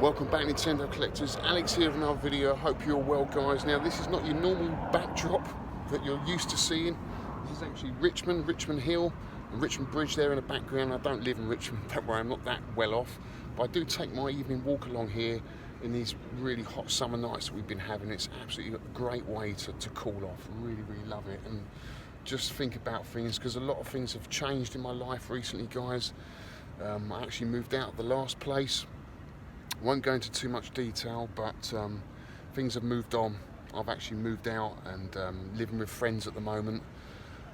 Welcome back, Nintendo collectors. Alex here with another video. Hope you're well, guys. Now, this is not your normal backdrop that you're used to seeing. This is actually Richmond Hill and Richmond Bridge there in the background. I don't live in Richmond, don't worry, I'm not that well off, but I do take my evening walk along here in these really hot summer nights that we've been having. It's absolutely a great way to cool off. I really love it and just think about things, because a lot of things have changed in my life recently, guys. I actually moved out of the last place. I won't go into too much detail, but things have moved on. I've actually moved out and living with friends at the moment.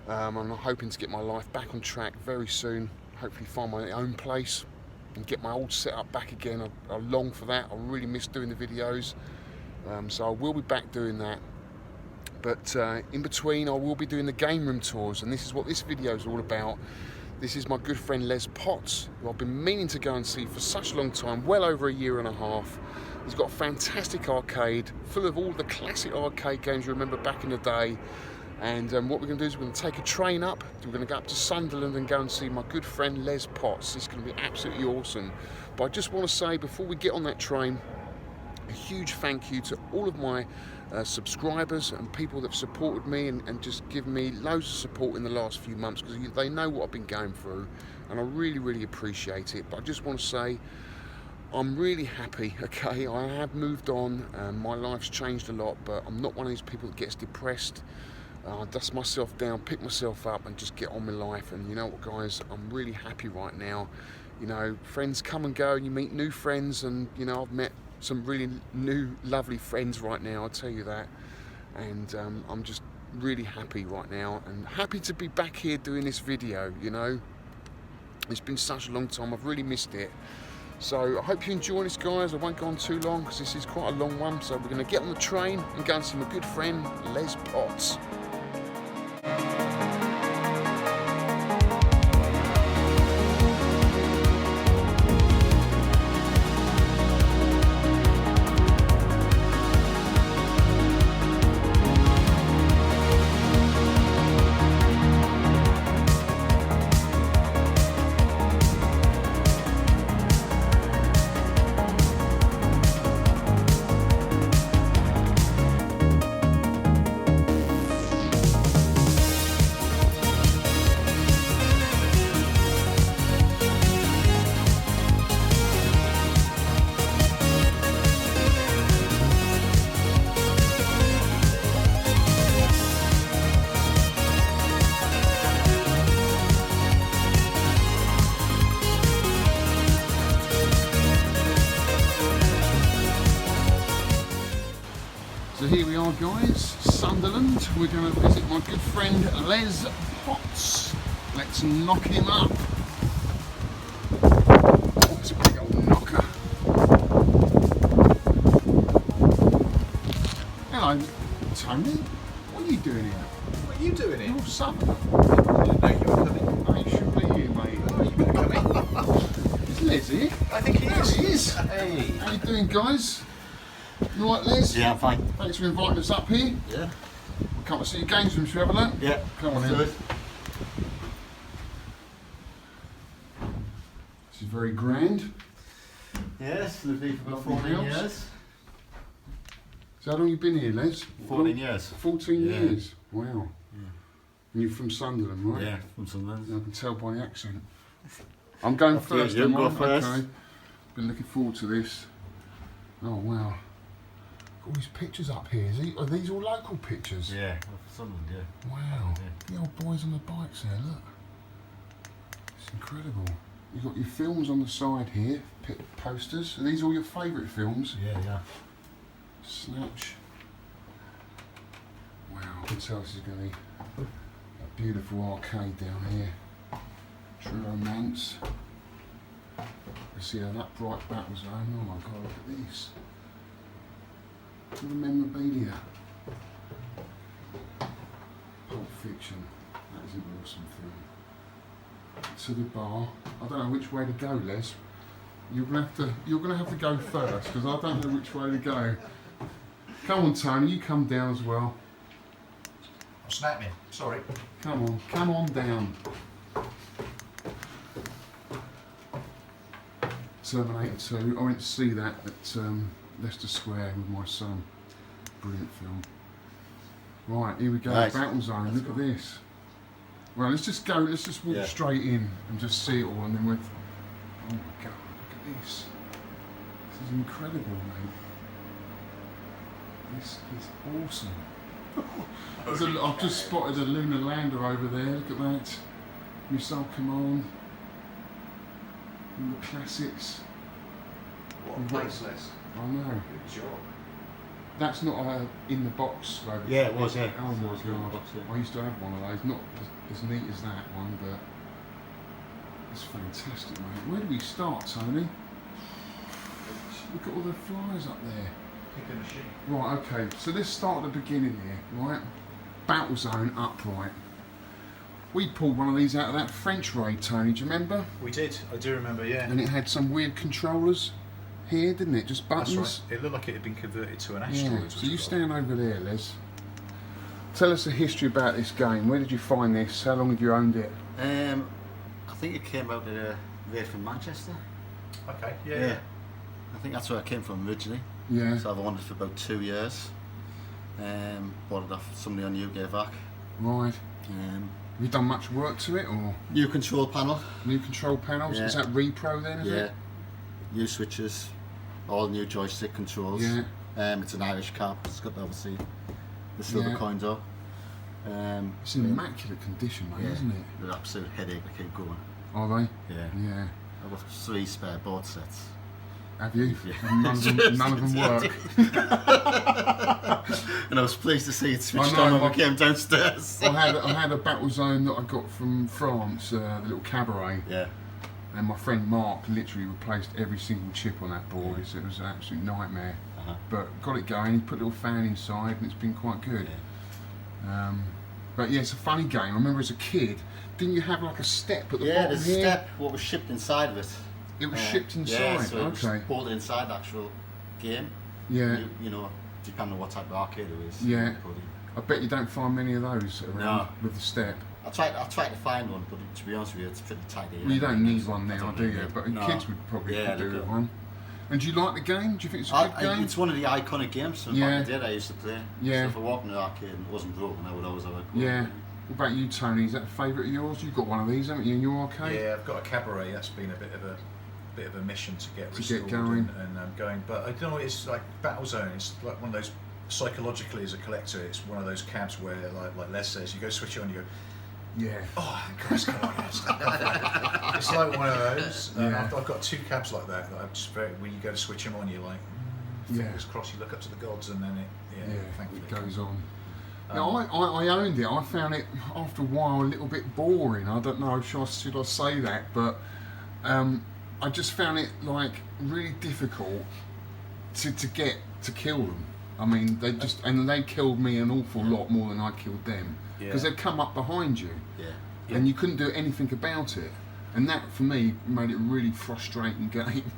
I'm hoping to get my life back on track very soon. Hopefully find my own place and get my old setup back again. I long for that. I really miss doing the videos. So I will be back doing that. But in between, I will be doing the game room tours, and this is what this video is all about. This is my good friend Les Potts, who I've been meaning to go and see for such a long time, well over a year and a half. He's got a fantastic arcade, full of all the classic arcade games you remember back in the day. And what we're going to do is we're going to take a train up. We're going to go up to Sunderland and go and see my good friend Les Potts. It's going to be absolutely awesome. But I just want to say, before we get on that train, a huge thank you to all of my subscribers and people that have supported me and just given me loads of support in the last few months, because they know what I've been going through, and I really appreciate it. But I just want to say I'm really happy, okay? I have moved on and my life's changed a lot, but I'm not one of these people that gets depressed. I dust myself down, pick myself up and just get on with life. And you know what, guys, I'm really happy right now. You know, friends come and go and you meet new friends, and you know, I've met some really new lovely friends right now, I'll tell you that. And I'm just really happy right now, and happy to be back here doing this video. You know, it's been such a long time, I've really missed it. So I hope you enjoy this, guys. I won't go on too long because this is quite a long one. So we're going to get on the train and go and see my good friend Les Potts. So here we are, guys, Sunderland. We're going to visit my good friend Les Potts. Let's knock him up. Oh, it's a big old knocker. Hello, Tony. What are you doing here? What are you doing here? You're Sunderland. I didn't know you were coming. Oh, you should be here, mate. Oh, you better come in. Is Les here? I think he is. There he is. Hey. How you doing, guys? You alright, Les? Yeah, I'm fine. Thanks for inviting us up here. Yeah. We'll come and see your games room, shall we have a look? Yeah. Come on in. Good. This is very grand. Yes, lived here for about Lovely 14 house. years. So how long have you been here, Les? 14 years. 14 Yeah. years? Wow. Yeah. And you're from Sunderland, right? Yeah, from Sunderland. I can tell by the accent. I'm going After you, first, you am go I? first. Okay. Been looking forward to this. Oh, wow. All these pictures up here. Are these all local pictures? Yeah, well, for Sunderland, yeah. Wow. Yeah. The old boys on the bikes there, look. It's incredible. You've got your films on the side here, posters. Are these all your favourite films? Yeah, yeah. Snatch. Wow, I can tell this is going to be a beautiful arcade down here. True Romance. You see how that bright bat was on. Oh my god, look at this. All the memorabilia. Pulp Fiction. That is an awesome film. To the bar. I don't know which way to go, Les. You're gonna have to go first, because I don't know which way to go. Come on, Tony, you come down as well. I'm snapping. Sorry. Come on down. Terminator 2. I went to see that at Leicester Square with my son. Brilliant film. Right, here we go. Nice. Battle Zone. Look at this. Well, let's just go. Let's just walk straight in and just see it all, and then we'll. Oh my God! Look at this. This is incredible, mate. This is awesome. I've just spotted a Lunar Lander over there. Look at that. Missile Command. All the classics. What a place, Les. I know. Good job. That's not in the box, Robert. Yeah, it was, yeah. Oh my It was in the God. box, yeah. I used to have one of those. Not as neat as that one, but it's fantastic, mate. Where do we start, Tony? Look at all the flyers up there. Pick a machine. Right, okay. So let's start at the beginning here, right? Battle Zone upright. We pulled one of these out of that French raid, Tony. Do you remember? We did. I do remember, yeah. And it had some weird controllers here, didn't it? Just buttons. That's right. It looked like it had been converted to an Yeah. asteroid. So you stand over there, Les. Tell us the history about this game. Where did you find this? How long have you owned it? I think it came out of right from Manchester. Okay, yeah. I think that's where it came from originally. Yeah. So I've owned it for about 2 years. Bought it off somebody on UK VAC. Right. Um, Have you done much work to it, or new control panel. new control panels? Yeah. Is that repro then? Is it? New switches, all new joystick controls. Yeah. It's an Irish cap. It's got obviously the silver Yeah. coins up. It's in immaculate condition, mate, isn't it? They're an absolute headache to keep going. Are they? Yeah. Yeah. I've got 3 spare board sets. Have you? Yeah. And none of them work. And I was pleased to see it switched I know, on when my- we came downstairs. I had a Battle Zone that I got from France, the little cabaret, Yeah. and my friend Mark literally replaced every single chip on that board. It was an absolute nightmare. Uh-huh. But got it going. He put a little fan inside, and it's been quite good. But yeah, it's a funny game. I remember as a kid, didn't you have like a step at the Yeah, bottom the here? step, what was shipped inside of it. It was shipped inside. Yeah, so it was Okay. bolted inside the actual game. Yeah. You know, depending on what type of arcade it is. Yeah. you put it. I bet you don't find many of those around No. with the step. I tried to find one, but to be honest with you, it's pretty tight here. Well, you don't need one I now, don't do need you? it. But No. kids would probably Yeah, could do they with could. one. And do you like the game? Do you think it's a good game? It's one of the iconic games from Yeah. back in the day I used to play. Yeah. So if I walked in the arcade and it wasn't broken, I would always have a go. Yeah. What about you, Tony? Is that a favourite of yours? You've got one of these, haven't you, in your arcade? Yeah, I've got a cabaret. That's been a bit of a mission to get To restored get going. and going. But I don't know. It's like Battle Zone. It's like one of those. Psychologically, as a collector, it's one of those cabs where, like Les says, you go switch it on, you go, Yeah. oh, Christ, come on, yes. It's like one of those. Yeah. I've got 2 cabs like that. That I'm just when you go to switch them on, you're like, fingers crossed. You look up to the gods, and then thankfully it goes on. Now, I owned it. I found it after a while a little bit boring. I don't know, should I say that, but I just found it like really difficult to get to kill them. I mean, they killed me an awful lot more than I killed them because they'd come up behind you, and you couldn't do anything about it. And that, for me, made it a really frustrating game.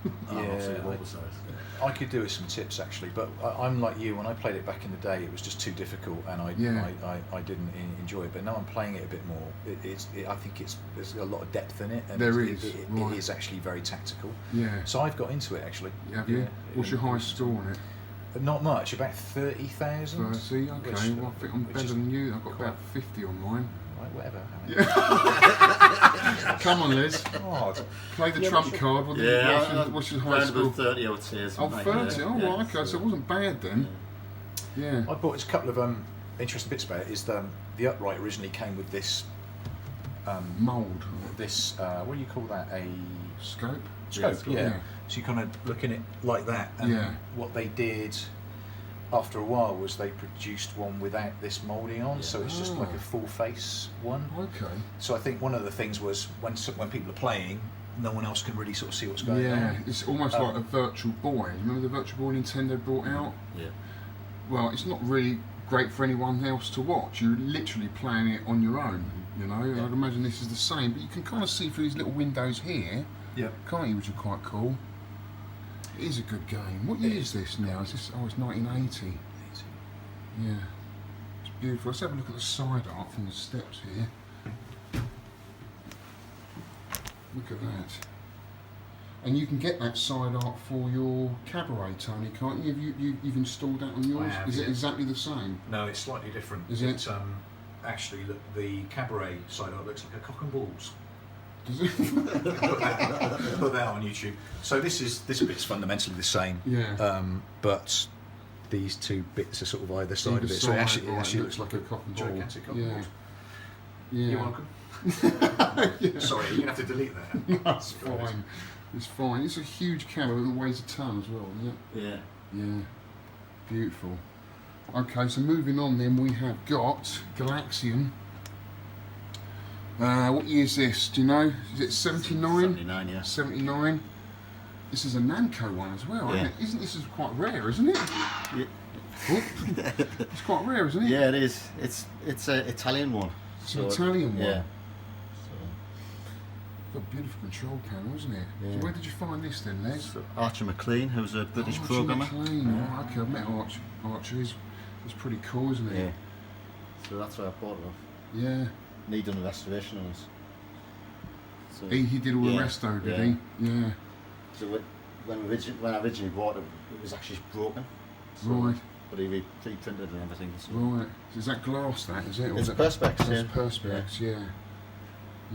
I could do with some tips actually, but I'm like you. When I played it back in the day, it was just too difficult, and I didn't enjoy it. But now I'm playing it a bit more. I think there's a lot of depth in it, and it is actually very tactical. Yeah. So I've got into it actually. Have you? What's your highest score on it? Not much, about 30,000. 30, okay. Well, I think I'm better than you. I've got about 50 on mine. Right, whatever. Come on, Liz. Oh, Play the trump card. What's your highest around score? about 30, I would say. Oh, 30. Oh, well, okay. So it wasn't bad then. Yeah. I bought a couple of interesting bits about it. Is the upright originally came with this Mould. this what do you call that? A Scope. scope. Yeah. Yeah. So you kind of look in it like that. And what they did after a while was they produced one without this moulding on, so it's just like a full face one. Okay. So I think one of the things was when people are playing, no one else can really sort of see what's going on. Yeah, it's almost like a virtual boy. Remember the virtual boy Nintendo brought out? Yeah. Well, it's not really great for anyone else to watch. You're literally playing it on your own, you know. And I'd imagine this is the same, but you can kind of see through these little windows here, can't you, which are quite cool. It is a good game. What year is this now? Is this? Oh, it's 1980. Yeah, it's beautiful. Let's have a look at the side art from the steps here. Look at that. And you can get that side art for your cabaret, Tony, can't you? You've installed that on yours? have, Is it yeah. exactly the same? No, it's slightly different. Is it's, it? Actually, the cabaret side art looks like a cock and balls. Does it? Put that on YouTube. So this bit's fundamentally the same. Yeah. But these two bits are sort of either side Either of it. So side, it actually, right, actually looks like a cock and ball. gigantic cock Yeah. and balls. Yeah. You're welcome. Yeah. Sorry, you're gonna have to delete that. That's fine. It's fine. It's a huge camera that weighs a ton as well, isn't it? Yeah. Yeah. Beautiful. Okay, so moving on then, we have got Galaxian. What year is this? Do you know? Is it 79? 79, yeah. 79. This is a Namco one as well, Yeah. isn't it? This is quite rare, isn't it? Yeah. Oh, it's quite rare, isn't it? Yeah, it is. It's an Italian one. It's an Italian one. Yeah. Got a beautiful control panel, isn't it? Yeah. So where did you find this then, Les? So Archer McLean, who's a British Archer programmer. McLean. Oh, okay, I've met Archer. Archer is pretty cool, isn't he? Yeah. So that's where I bought it off. Yeah. Need done a restoration on it. So, He did all the yeah, resto, did yeah. he? Yeah. So when I originally bought it, it was actually broken. So, Right. But he pre-printed and everything. So. Right. So is that glass, that, is it? Or It's is it- Perspex, That's yeah. Perspex, yeah.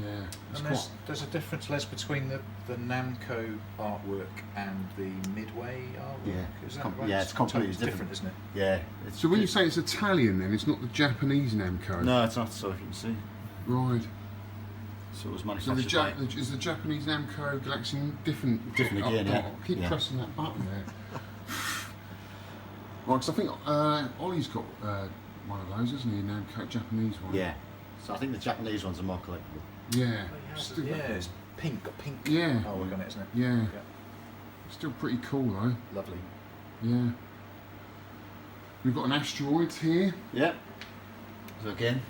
Yeah. It's And there's a difference, Les, between the Namco artwork and the Midway artwork. Yeah. Is that right? Yeah, it's completely totally different. isn't it? Yeah. It's So when you say it's Italian then, it's not the Japanese Namco? No, it's not. So if you can see. Right. So it was So manufactured by. is the Japanese Namco Galaxian different? Different again, yeah. Keep Yeah. pressing that button there. Right, because I think Ollie's got one of those, isn't he? A Namco Japanese one. Yeah. So I think the Japanese ones are more collectible. Yeah. Oh, Still- yeah, it's pink, got pink Yeah. artwork on it, isn't it? Yeah. Yeah. Still pretty cool though. Lovely. Yeah. We've got an asteroid here. Yeah. So again.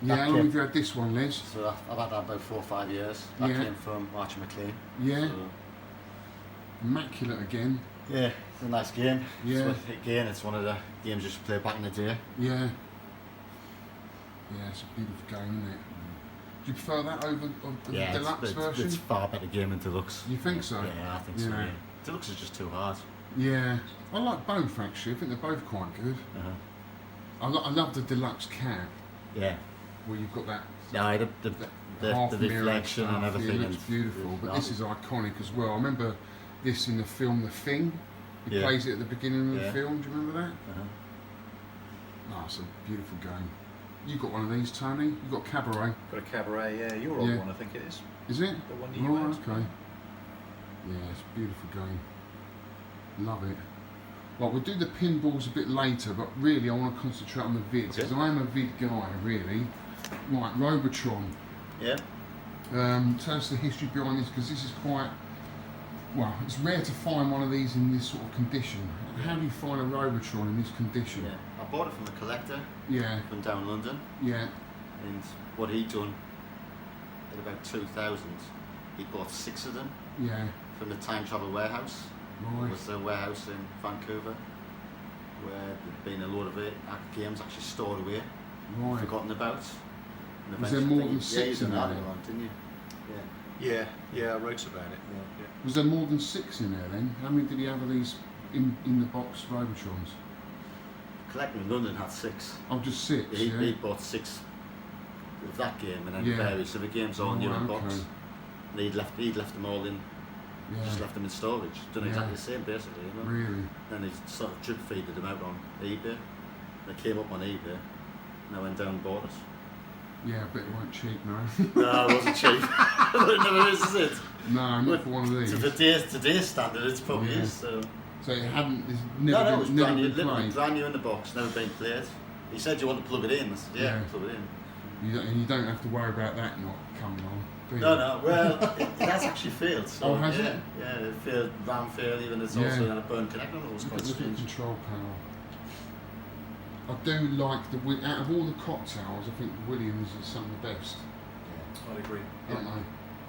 Yeah, That how long came- have you had this one, Les? So I've had that about 4 or 5 years. That Yeah. came from Archer McLean. Yeah. So, Immaculate again. yeah, it's a nice game. Yeah. Again, it's one of the games you used to play back in the day. Yeah. Yeah, it's a beautiful game, isn't it? Do you prefer that over the Yeah, deluxe version? it's far better game than Deluxe. You think so? Yeah, I think so. Yeah. Yeah. Deluxe is just too hard. Yeah. I like both actually. I think they're both quite good. Uh-huh. I love the deluxe cap Yeah. where you've got that Yeah, the half mirror reflection stuff. and everything. Yeah, it looks and beautiful. But this is iconic as well. I remember this in the film The Thing. He Yeah. plays it at the beginning of the Yeah. film. Do you remember that? Uh-huh. No, it's a beautiful game. You got one of these, Tony? You got Cabaret? Got a cabaret, yeah, your old Yeah. one, I think it is. Is it? The one you Oh, had. okay. Yeah, it's a beautiful game. Love it. Well, we'll do the pinballs a bit later, but really I want to concentrate on the vids, because Okay. I am a vid guy, really. Right, Robotron. Yeah. Tell us the history behind this, because this is quite, well, it's rare to find one of these in this sort of condition. How do you find a Robotron in this condition? Yeah. I bought it from a collector Yeah, from down London, yeah, and what he done in about 2000, he bought 6 of them yeah, from the Time Travel Warehouse. It right, was a warehouse in Vancouver where there'd been a lot of games actually stored away, right. forgotten about. And Was there eventually- more than yeah, 6 you in done there? that one, didn't you? Yeah. Yeah, I wrote about it. Yeah. Was there more than 6 in there then? How many did he have of these in the box Robotrons? Collector in London had 6. Oh, just 6, He yeah? bought 6 of that game and then Yeah. various other games all in your own Oh, box. okay. And he'd left them all in, just Yeah, left them in storage. Done Yeah. exactly the same basically, you know. really. Then he sort of drip feeded them out on eBay. They came up on eBay and I went down and bought it. Yeah, I bet it weren't cheap, no. No, it wasn't cheap. It never is it? No, not for one of these. To today's standard, it's probably Yeah. is. So. So it hadn't, it's No, never, it was never brand new, been literally played. brand new in the box, never been played. He said, "You want to plug it in?" I said, "Yeah, Yeah. plug it in." And you don't have to worry about that not coming on, do you? No, well, it has actually failed. So, Oh, has yeah, it? Yeah, it failed, RAM failed, even it's Yeah. also had a burn connector. It was Look quite at the strange. control panel. I do like out of all the cocktails, I think Williams is some of the best, I'd agree. aren't they?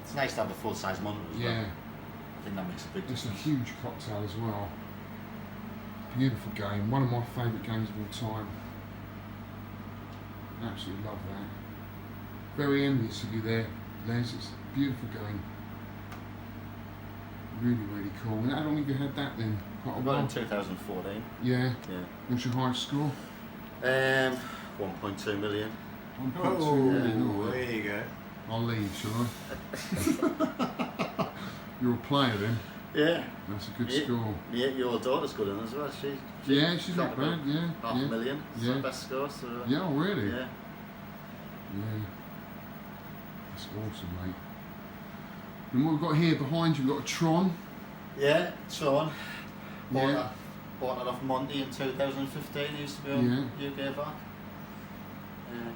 It's nice to have a full-size monitor as well. Yeah, I think that makes a big it's a difference. huge cocktail as well. Beautiful game, one of my favourite games of all time. Absolutely love that. Very envious of you there, Les. It's a beautiful game. Really, really cool. And how long have you had that then? Quite a I got it while. in 2014. Yeah. Yeah. What's your highest score? 1.2 million. 1.2 million. All right. there you go. I'll leave, shall I? You're a player then. Yeah. That's a good score. Yeah, your daughter's good in as well. Yeah, she's not got bad. Yeah. half a million. It's Yeah. the best score. So, Yeah, oh, really? yeah. Yeah. That's awesome, mate. And what we've got here behind you, we've got a Tron. Yeah, Tron. Yeah. Bought that off Monty in 2015. It used to be on UK back.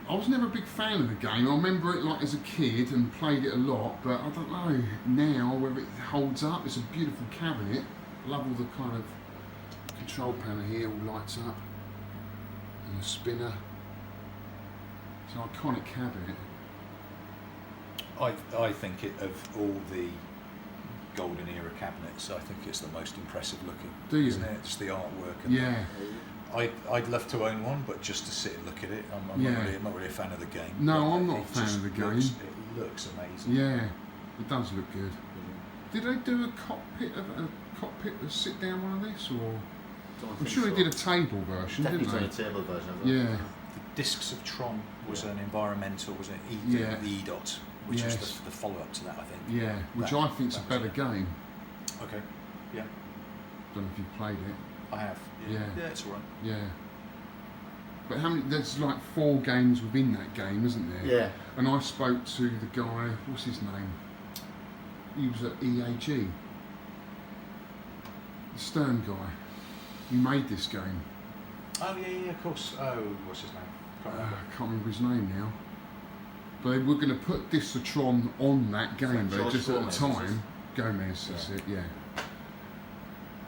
I was never a big fan of the game. I remember it like as a kid and played it a lot, but I don't know now whether it holds up. It's a beautiful cabinet. I love all the kind of control panel here, all lights up. And the spinner. It's an iconic cabinet. I think of all the golden era cabinets, I think it's the most impressive looking. Do you? Isn't it? Just the artwork. And Yeah. I'd love to own one, but just to sit and look at it. I'm not really a fan of the game. No, I'm not a It fan just of the game. It looks amazing. Yeah, it does look good. Did they do a cockpit a sit down one of this, or I'm sure they did a table version, Definitely didn't done a table version of they? it. Yeah. The Discs of Tron was an environmental, was it? Yeah. The EDOT, which Yes. was the follow-up to that, I think. Yeah, which That- I think's a that was better it. game. Okay. Yeah, Don't know if you've played it. I have. Yeah. Yeah, it's alright. Yeah. But how many? There's like 4 games within that game, isn't there? Yeah. And I spoke to the guy. What's his name? He was at EAG. The Stern guy. He made this game. Oh yeah, of course. Oh, what's his name? Can't I remember. can't remember his name now. But they were going to put Discotron on that game, but George just at the Gomez, time, Gomez, that's it, yeah.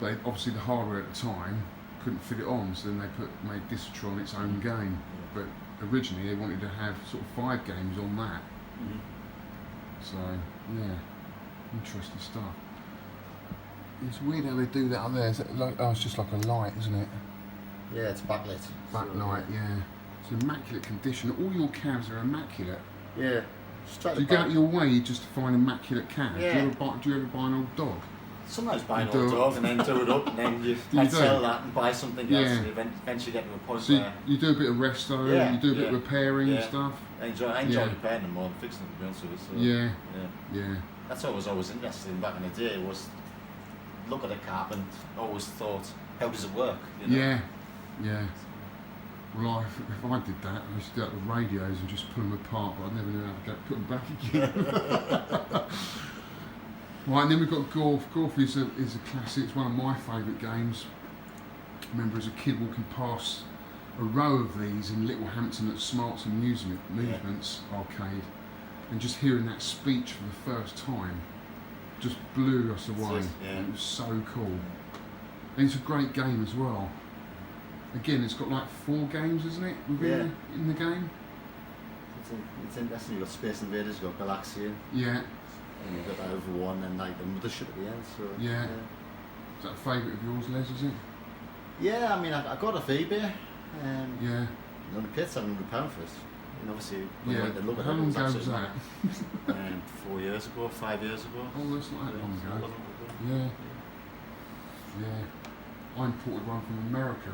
But obviously the hardware at the time couldn't fit it on, so then they made Discotron its own game. But originally they wanted to have sort of 5 games on that. Mhm. So yeah, interesting stuff. It's weird how they do that up there. Is it like, it's just like a light, isn't it? Yeah, it's backlit. Backlight, yeah. It's immaculate condition. All your cabs are immaculate. Yeah. Just try Do to you go out buy- your way just to find immaculate cab? Yeah. Do you ever buy an old dog? Sometimes buy an You old do. dog and then do it up and then you You I'd do? sell that and buy something else Yeah. and eventually get to a point So where you do a bit of resto, Yeah, you do a bit of yeah, repairing and yeah. stuff. I enjoy Yeah. repairing them more than fixing them, to be honest with you. So, Yeah, yeah. yeah, That's what I was always interested in back in the day, was look at a cab and always thought, how does it work? You know? yeah, yeah. Well, if I did that, I used to do that with radios and just pull them apart, but I never knew how to put them back again. Right, and then we've got Golf. Golf is a classic. It's one of my favourite games. I remember as a kid walking past a row of these in Littlehampton at Smarts Movements Arcade, and just hearing that speech for the first time just blew us away. Yeah. It was so cool. And it's a great game as well. Again, it's got like 4 games, isn't it, within in the game? It's interesting. You've got Space Invaders, you've got Galaxian, Yeah. and you've got that over one, and like the mothership at the end. So Yeah. Is that a favourite of yours, Les, is it? Yeah, I mean, I got it off eBay. Yeah. I only paid £700 for it. And obviously, when I Yeah. went to look at How it, long it was ago was absolutely that? 4 years ago, 5 years ago. Oh, that's not that long So it ago. wasn't long ago. Yeah. Yeah. I imported one from America.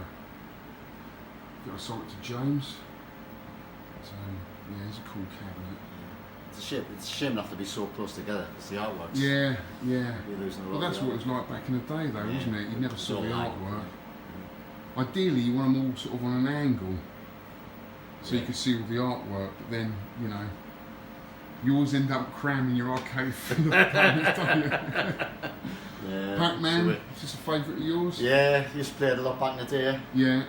I sold it to James. So, yeah, it's a cool cabinet. It's a shame not to be so close together. It's the artworks. Yeah, yeah. You're losing a lot. Well, that's of the what it was like back in the day, though, Yeah. wasn't it? You never It's saw all the like- artwork. Ideally, you want them all sort of on an angle, so you Yeah. could see all the artwork. But then, you know, you always end up cramming your arcade full of cabinets, don't you? Yeah. Pac-Man, So is this a favourite of yours? yeah, used to play it a lot back in the day. Yeah,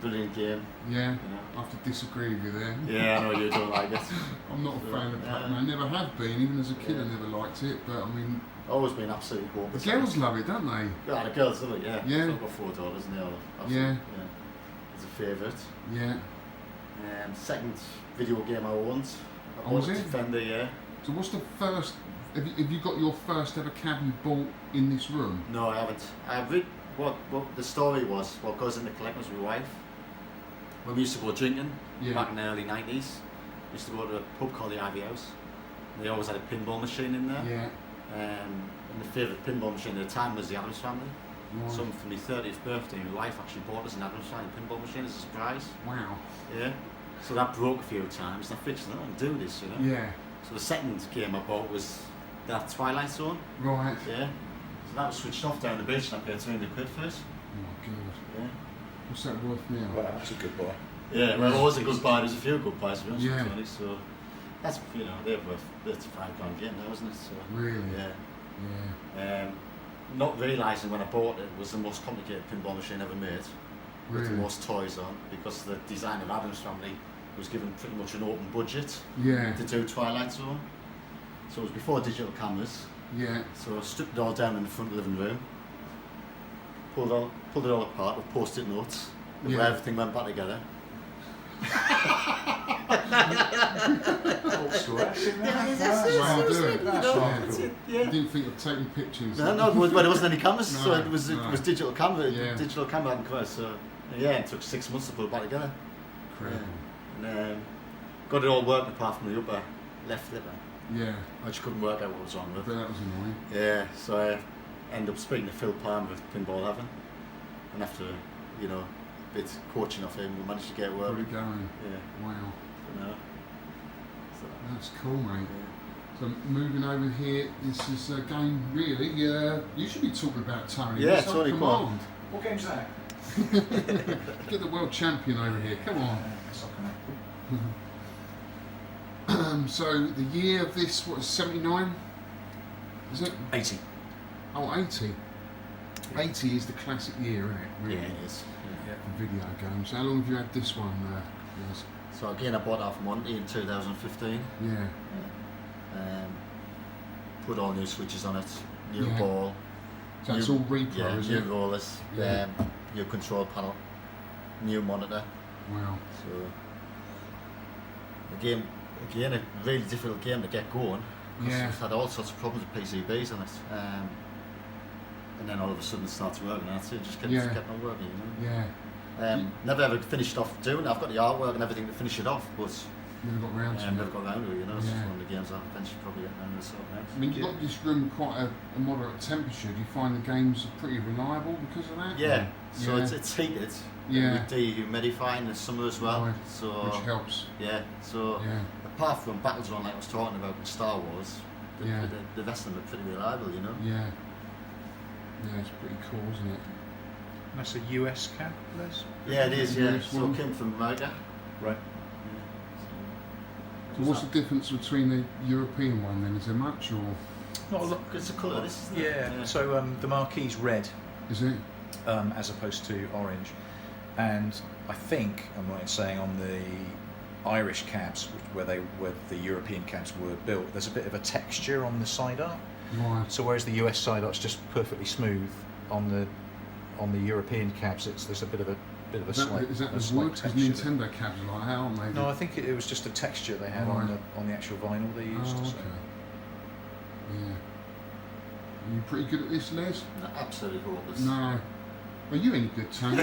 Brilliant game. yeah. You know. I have to disagree with you there. Yeah, I know you don't like it. I'm not a fan of Yeah. Pac-Man. Never have been. Even as a kid, Yeah. I never liked it. But I mean, Always been absolutely the hopeless. girls love it, don't they? Yeah, the girls love it. Yeah. Yeah. So I've got 4 daughters, and they all Yeah. It's a favourite. Yeah. Second video game I owned. I Oh, was bought a it? Defender, yeah. So what's the first? Have you got your first ever cab you bought in this room? No, I haven't. I read what the story was. What goes in the collection was my wife. When we used to go drinking Yeah. back in the early 90s, we used to go to a pub called the Ivy House. They always had a pinball machine in there. Yeah. And the favourite pinball machine at the time was the Addams Family. Right. Something for my 30th birthday, my wife actually bought us an Addams Family pinball machine as a surprise. Wow. Yeah. So that broke a few times, and I fixed it. I don't do this, you know. Yeah. So the second game I bought was that Twilight Zone. Right. Yeah. So that was switched off down the beach, and I paid 200 quid for it. Oh my god. Yeah. What's that worth now? Wow, that's a good boy. Yeah, well, it was a good buy. There's a few good buys, to be honest Yeah. with you. So that's, you know, they're worth £5 game now, isn't it? So, Really? yeah. Yeah. Not realising when I bought it was the most complicated pinball machine ever made, with the Really? most toys on, because the design of Addams Family was given pretty much an open budget Yeah. to do Twilight Zone. So it was before digital cameras. Yeah. So I stripped it all down in the front living room, pulled it all apart with post-it notes, of where Yeah. everything went back together. Old school action. That's the way I do it. That's No, right. that's Cool. it, I yeah. didn't think of taking pictures. No, but there wasn't any cameras, so No, it was no. digital camera. Yeah. Digital camera hadn't come out, so yeah, it took 6 months to put it back together. Incredible. And got it all working apart from the upper left lipper. Yeah. I just couldn't work out what was wrong I with bet it. that was annoying. Yeah, so I ended up speaking to Phil Palmer with Pinball Heaven, and after, you know, a bit coaching off him, we managed to get it Got working. it going. Yeah, Wow. but no. So, That's cool, mate. yeah. So moving over here, this is a game really. You should be talking about Tony. Yeah, It's on Tony, come on. command. What game's that? Get the world champion over here. Come on. That's not gonna- So the year of this, what is 79? Is it? 80. Oh, 80. 80 is the classic year, isn't it? Really? Yeah, it is. Yeah. For video games. How long have you had this one? Yes. So again, I bought that from Monty in 2015. Yeah. Put all new switches on it, new Yeah. ball, So it's new- all repro, yeah, is new it? rollers, Yeah. new control panel, new monitor. Wow. So again, a really difficult game to get going. 'Cause Yeah. we've had all sorts of problems with PCBs on it, and then all of a sudden it starts working. And that's it. Just kept on working. You know? Yeah. Never ever finished off doing it. I've got the artwork and everything to finish it off, but Never got round to it. never got around to it. You know, it's just Yeah. one of the games I'll eventually probably get around to sorting out. I mean, you've got this room quite a moderate temperature. Do you find the games are pretty reliable because of that? Yeah, so Yeah. it's heated. Yeah. With dehumidifying in the summer as well. Right. So Which helps. yeah, so Yeah. apart from Battlezone like I was talking about in Star Wars, Yeah. the rest of them are pretty reliable, you know. Yeah. Yeah, it's pretty cool, isn't it? That's a US cab, Les? Yeah, it is. Yeah, Yes, so one. it came from America. Right. So what's the difference between the European one then? Is there much or Not a lot. It's the colour, this isn't it? Yeah. So the marquee's red, is it? as opposed to orange, and I think I'm right in saying on the Irish cabs, where the European cabs were built, there's a bit of a texture on the side art. Right. So whereas the US side art's just perfectly smooth, on the European cabs there's a bit of a slight. Is that a the slight wood? Because texture there. Nintendo cabs are like that, aren't they? No, I think it was just a texture they had Right. on the actual vinyl they used. Oh, so. okay. Yeah. Are you pretty good at this, Les? No, absolutely hopeless. No. Are you any good, Tony?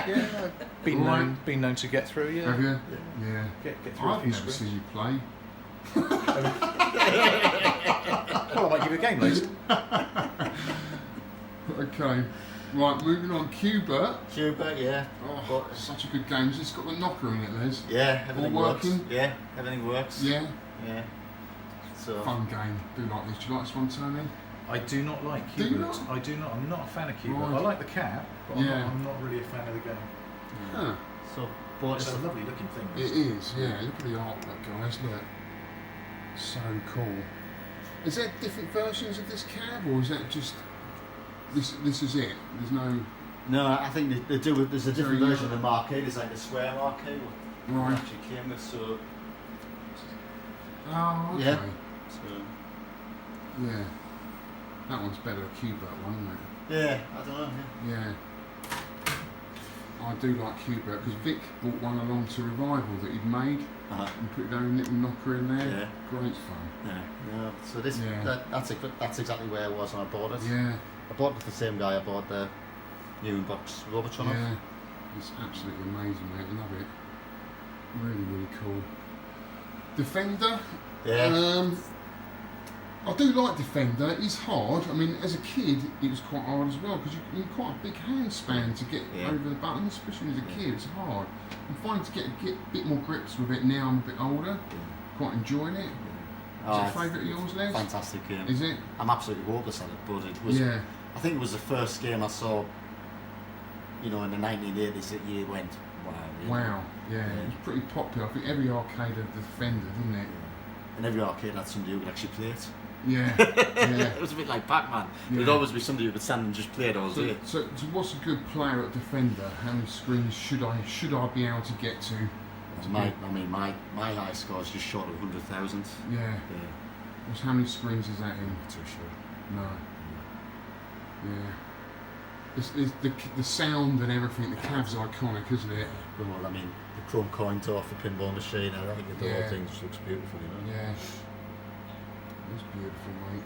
Yeah, been known to get through. Yeah. Have you? Yeah. Yeah. Get through a I've few never scripts. seen you play. Well, I might give you a game, Les. Okay. Right, moving on. Cuba. Cuba, yeah. Oh, such a good game. It's got the knocker in it, Les. Yeah, everything All works. working? Yeah, everything works. Yeah. Yeah. So Fun game. Do you like this? Do you like this one, Tony? I do not like Do you Cuba. not? I do not. I'm not a fan of Cuba. Right. I like the cab, but Yeah. I'm not really a fan of the game. Huh. so bought It's it. a lovely looking thing. It is, yeah. Look at the artwork, guys. Look. So cool. Is there different versions of this cab, or is that just this is it? There's no No, I think they do. There's a Is there different a version of the marquee. There's like the square marquee. What right. actually came with. So Oh, okay. Yeah. so Yeah. That one's better, a Cuba one, yeah, I don't know. isn't it? Yeah. I do like Cuba because Vic brought one along to Revival that he'd made Yeah. and put his own little knocker in there. Yeah. Great fun. Yeah. No. So this Yeah. that's exactly where I was when I bought it. Yeah. I bought it with the same guy I bought the new box Robotron off. Yeah. It's absolutely amazing, mate. I love it. Really, really cool. Defender. Yeah. I do like Defender. It's hard. I mean, as a kid, it was quite hard as well because you need quite a big hand span to get over the buttons, especially as a kid. It's hard. I'm finding to get a bit more grips with it now. I'm a bit older. Quite enjoying it. Is it a favourite of yours, Les? Fantastic game. Is it? I'm absolutely hopeless at it, but it was. Yeah. I think it was the first game I saw. You know, in the 1980s, that you went, wow. You know? Wow. Yeah. It was pretty popular. I think every arcade had the Defender, didn't it? And every arcade had somebody who could actually play it. Yeah. Yeah. It was a bit like Pac-Man. Yeah. There'd always be somebody who could stand and just play it all day. So what's a good player at Defender? How many screens should I be able to get to? My high score is just short of 100,000. Yeah. How many screens is that in? Not too sure. No. Yeah. It's the sound and everything. The cab's iconic, isn't it? Well, I mean, the chrome coin toss, the pinball machine. I think the whole thing just looks beautiful, you know. Yeah. It's beautiful, mate.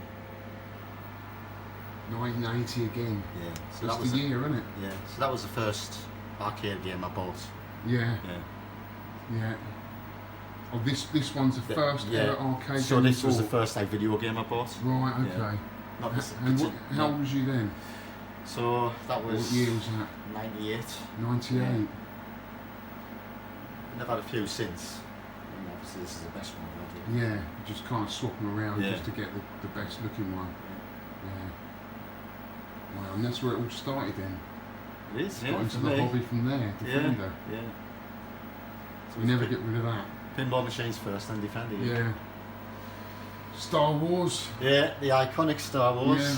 1980 again. Yeah. So that's that was the year, isn't it? Yeah. So that was the first arcade game I bought. Yeah. Yeah. Yeah. Oh, this one's the first ever arcade game. So this was the first video game I bought. Right. Okay. Yeah. Not this, how old was you then? So that was. What year was that? 98. 98. Yeah. And I've had a few since. And obviously this is the best one I've had. Yeah, just kind of swap them around Yeah. just to get the best looking one. Yeah. Wow, and that's where it all started then. It is, yeah. Got into for the me. hobby from there, Defender. Yeah. So We never get rid of that. Pinball machines first, then Defender. Yeah. Star Wars. Yeah, the iconic Star Wars. Yeah.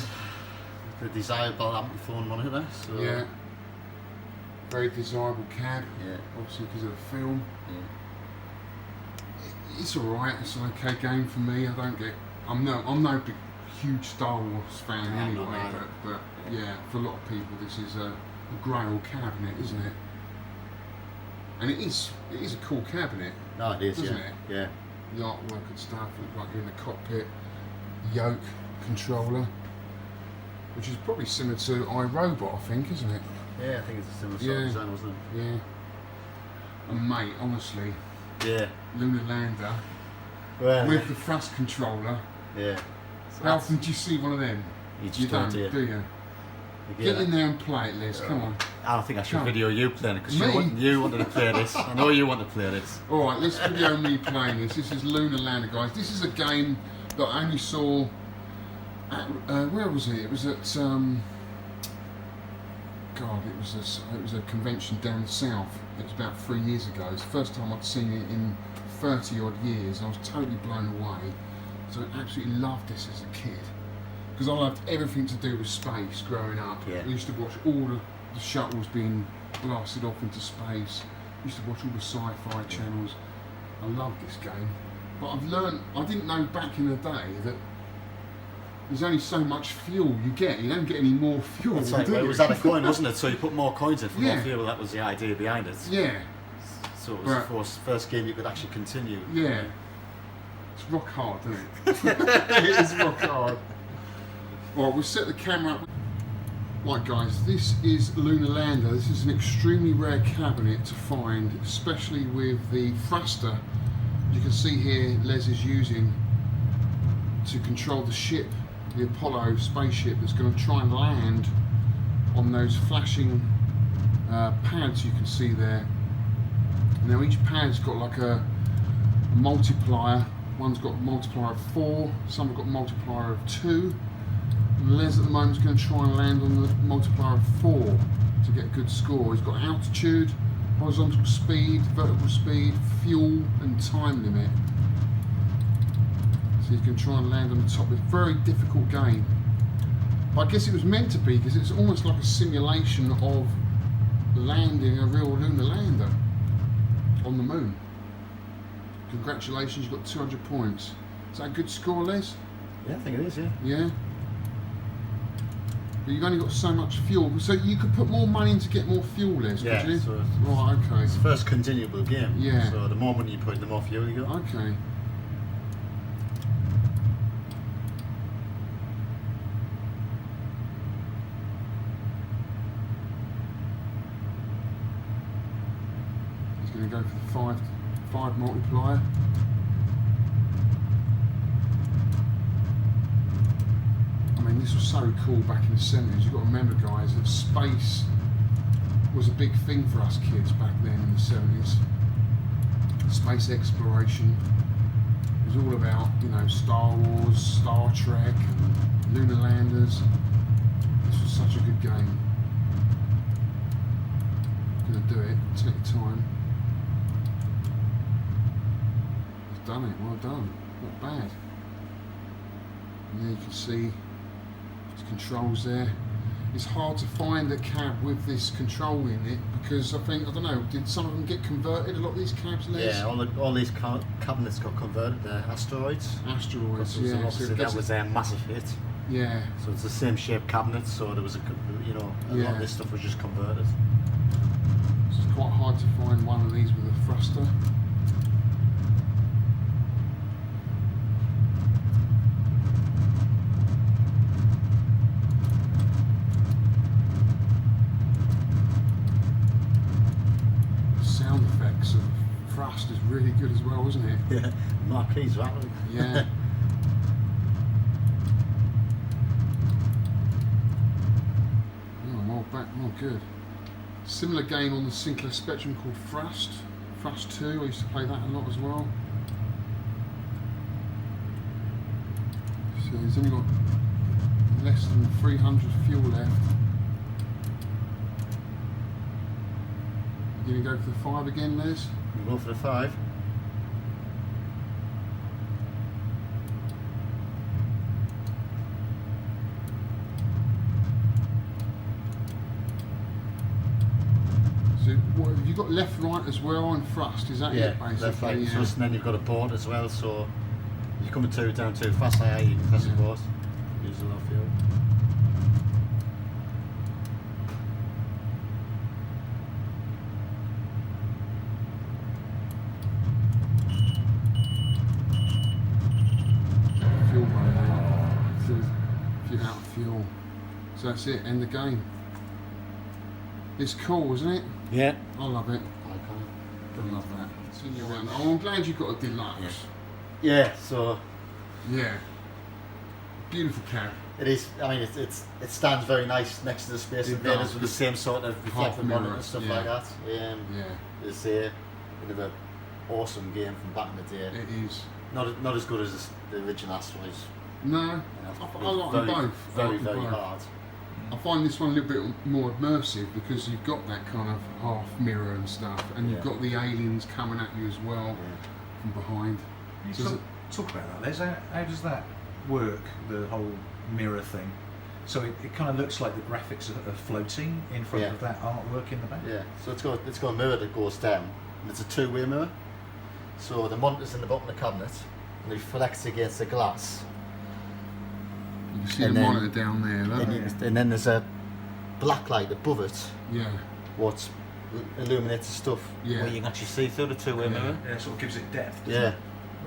The desirable Ampliphone monitor. So. Yeah. Very desirable cab. Yeah. Obviously because of the film. Yeah. It's alright. It's an okay game for me. I'm no big, huge Star Wars fan No, anyway. not either. But yeah, for a lot of people, this is a grail cabinet, isn't it? And it is a cool cabinet. No, it is. Doesn't yeah. it? Yeah. The artwork and stuff, look like you're in the cockpit. Yoke controller, which is probably similar to iRobot, I think, isn't it? Yeah, I think it's a similar sort of design, wasn't it? Yeah. And mate, honestly, Yeah. Lunar Lander Well, with the thrust controller. yeah. So How often do you see one of them? You just You don't, don't, do you? do you? You Get in there and play it, Les. Come on. I don't think I should Come. video you playing it because Me? you wanted to play this. I know you want to play this. All right, let's video me playing this. This is Lunar Lander, guys. This is a game that I only saw at, where was it? It was at God, it was a convention down south. It was about 3 years ago. It's the first time I'd seen it in 30 odd years. I was totally blown away. So I absolutely loved this as a kid because I loved everything to do with space growing up. Yeah. I used to watch all the shuttles being blasted off into space. I used to watch all the sci-fi channels. I love this game. But I've learned, I didn't know back in the day that there's only so much fuel you get. You don't get any more fuel. That's right. do Well, it you? was at a coin, wasn't it? So you put more coins in for Yeah. more fuel. That was the idea behind it. Yeah, So it was Right. the first game you could actually continue. yeah. It's rock hard, isn't it? It is rock hard. Alright, we'll set the camera up. Right guys, this is Lunar Lander. This is an extremely rare cabinet to find, especially with the thruster you can see here Les is using to control the ship, the Apollo spaceship that's going to try and land on those flashing pads you can see there. Now each pad's got like a multiplier. One's got a multiplier of 4, some have got a multiplier of 2. And Les at the moment is going to try and land on the multiplier of 4 to get a good score. He's got altitude, horizontal speed, vertical speed, fuel and time limit. So you can try and land on the top. It's a very difficult game. But I guess it was meant to be because it's almost like a simulation of landing a real lunar lander on the moon. Congratulations, you've got 200 points. Is that a good score, Les? Yeah, I think it is. Yeah. Yeah? But you've only got so much fuel, so you could put more money in to get more fuel, Les, Yeah, could you? so Right, okay. it's the first continuable game. Yeah. So the more money you put in, the more fuel you got. Okay. He's going to go for the five multiplier. this was so cool back in the 70s. You've got to remember, guys, that space was a big thing for us kids back then in the 70s. Space exploration. It was all about, you know, Star Wars, Star Trek, and Lunar Landers. This was such a good game. Gonna do it, take your time. He's done it, well done. Not bad. And there you can see his controls there. It's hard to find a cab with this control in it because I think, I don't know, did some of them get converted? A lot of these cabs, Les? Yeah, all these cabinets got converted to asteroids. Asteroids, Because yeah. obviously that was their massive hit. Yeah. So it's the same shaped cabinet, so there was a lot of this stuff was just converted. It's quite hard to find one of these with a thruster. Sound effects of thrust is really good as well, isn't it? Yeah, marquees rattling. Yeah. Oh, well back, well good. Similar game on the Sinclair Spectrum called Thrust. Thrust 2, I used to play that a lot as well. So he's only got less than 300 fuel left. You gonna go for the 5 again, Les? We'll go for the 5. So what, have you got left, right as well and thrust? Is that it basically? Left, right, Yeah. thrust, and then you've got a board as well. So if you're coming down too fast, you can press the board. Use a lot of fuel. Fuel running out. If you're out of fuel. So that's it, end the game. It's cool, isn't it? Yeah. I love it. I love that. Seeing you around. Oh, I'm glad you got a deluxe. Yeah. So Yeah. Beautiful cab. it is. I mean, it stands very nice next to the Space It Invaders does. with the same sort of reflective mirror, monitor and stuff yeah. like that. Yeah. It's another awesome game from back in the day. It is. Not as good as the original Asteroids. No, You know, I like them both. I Very, like them very both. hard. I find this one a little bit more immersive because you've got that kind of half mirror and stuff, and you've Yeah. got the aliens coming at you as well from behind. You So talk about that, Les. How does that work, the whole mirror thing? So it kind of looks like the graphics are floating in front Yeah. of that artwork in the back? Yeah, so it's got a mirror that goes down, and it's a two-way mirror. So the monitor's in the bottom of the cabinet, and it reflects against the glass. you can see and the then- monitor down there, look. And then there's a black light above it, Yeah, what illuminates the stuff Yeah. where you can actually see through the two-way mirror. Yeah, it sort of gives it depth. doesn't Yeah. it?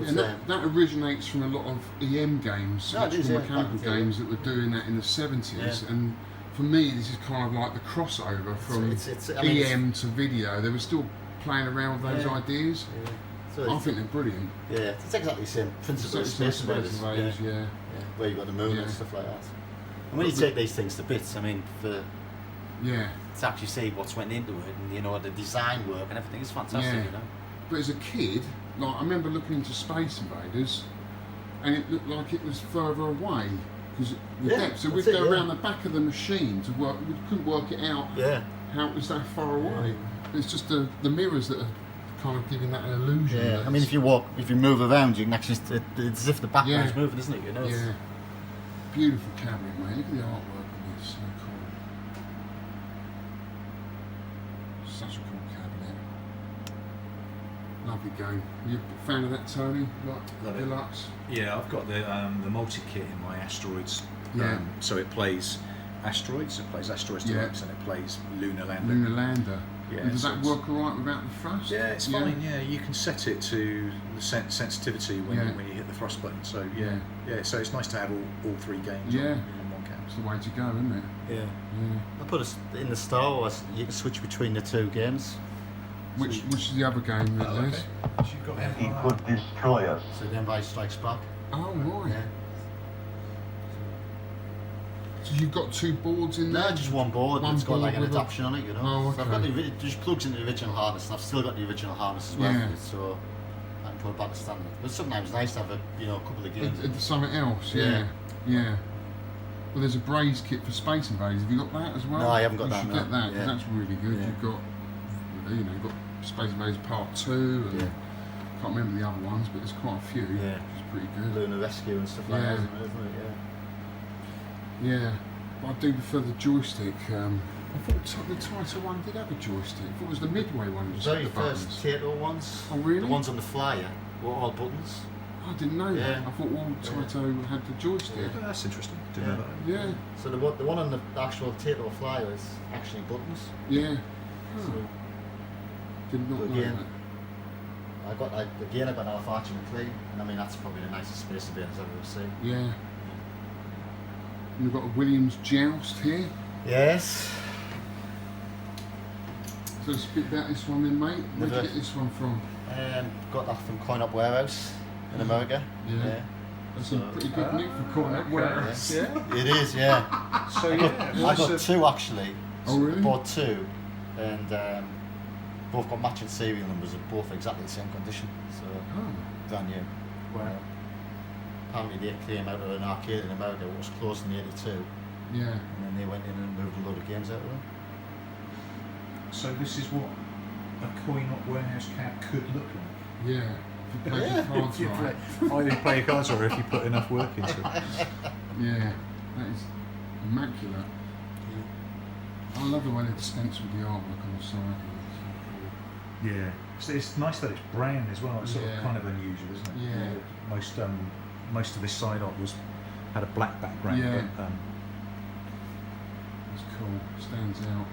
yeah It's, and that originates from a lot of EM games, No, it is, electrical yeah, mechanical back in the games that were doing that in the 70s, Yeah. and for me this is kind of like the crossover from I mean, EM to video. They were still playing around with those Yeah. ideas. Yeah. So I it's, think they're brilliant. yeah, it's exactly the same principle as Space Space Invaders. Invaders, yeah. Yeah, where you've got the moon Yeah. and stuff like that. And when you take these things to bits, I mean, to Yeah. actually see what's went into it and, you know, the design work and everything, it's fantastic, Yeah. you know. But as a kid, like I remember looking into Space Invaders, and it looked like it was further away because the Yeah, depth. So we'd that's it, go yeah. around the back of the machine to work. We couldn't work it out Yeah. how it was that far away. It's just the mirrors that are kind of giving that an illusion. Yeah, that I mean, if you move around, you can actually, it's as if the background's Yeah. moving, isn't it? You know, yeah, beautiful cabinet, mate. Look at the artwork on this. So cool. Such a cool cabinet. Lovely game. You a fan of that, Tony? Love Like it. Deluxe? Yeah, I've got the multi-kit in my Asteroids. Yeah. So it plays Asteroids, Yeah. Deluxe, and it plays Lunar Lander. Lunar Lander. Yeah, And does so that it's- work alright without the thrust? Yeah, it's fine. Yeah, you can set it to the sensitivity when, Yeah. when you hit the thrust button. So Yeah. yeah. So it's nice to have all three games Yeah. on one cam. It's the way to go, isn't it? yeah. Yeah. I put us in the Star Wars. You can switch between the two games. Which is the other game that is? So you've got He could destroy us. So then by Strikes Back. Oh, right. Yeah. So you've got 2 boards in there? No, just one board. One It's got like an board with adaptation on it, you know. Oh, So I've got okay. it just plugs into the original harness, and I've still got the original harness as well. Yeah. For it, so I can put it back to standard. But sometimes it's nice to have a couple of games. Something else, yeah. Yeah. Well, there's a Braze kit for Space Invaders. Have you got that as well? No, I haven't got you that, should no. get that, 'cause Yeah. that's really good. Yeah. You've got, you've got Space Invaders Part 2, and Yeah. can't remember the other ones, but there's quite a few, Yeah. which is pretty good. Lunar Rescue and stuff like Yeah. that, isn't it? Yeah, but I do prefer the joystick. I thought the Title one did have a joystick. I thought it was the Midway one. The Just very the buttons. first Tato ones, Oh, really? the ones on the flyer, were all buttons. I didn't know that. Yeah. I thought all Taito had the joystick. Oh, that's interesting. Didn't know that. Yeah, So the one on the actual Tato flyer is actually buttons. yeah. So Oh, did not know again, that. I got an Alpha McLean, and I mean that's probably the nicest Space Invaders I've ever seen. Yeah. You've got a Williams Joust here. Yes. So speak about this one then, mate. Where'd you Never- get this one from? Got that from Coin Up Warehouse in America. Yeah. That's some So- pretty good nick for calling it okay. warehouse. Yeah. It is, yeah. So I yeah, got 2 actually. Oh, really? I bought 2, and both got matching serial numbers, and both exactly the same condition. So Oh, brand new. Wow. Apparently they came out of an arcade in America that was closed in '82, yeah. and then they went in and moved a load of games out of them. So this is what a coin-op warehouse cab could look like. Yeah. If you play your cards If you right. either play your cards or if you put enough work into it. Yeah. That is immaculate. I love the way they stenciled the artwork on the side. Yeah, it's nice that it's brown as well. It's sort Yeah. of kind of unusual, isn't it? Yeah. Most of this side art had a black background. Yeah. But, It's cool. Stands out.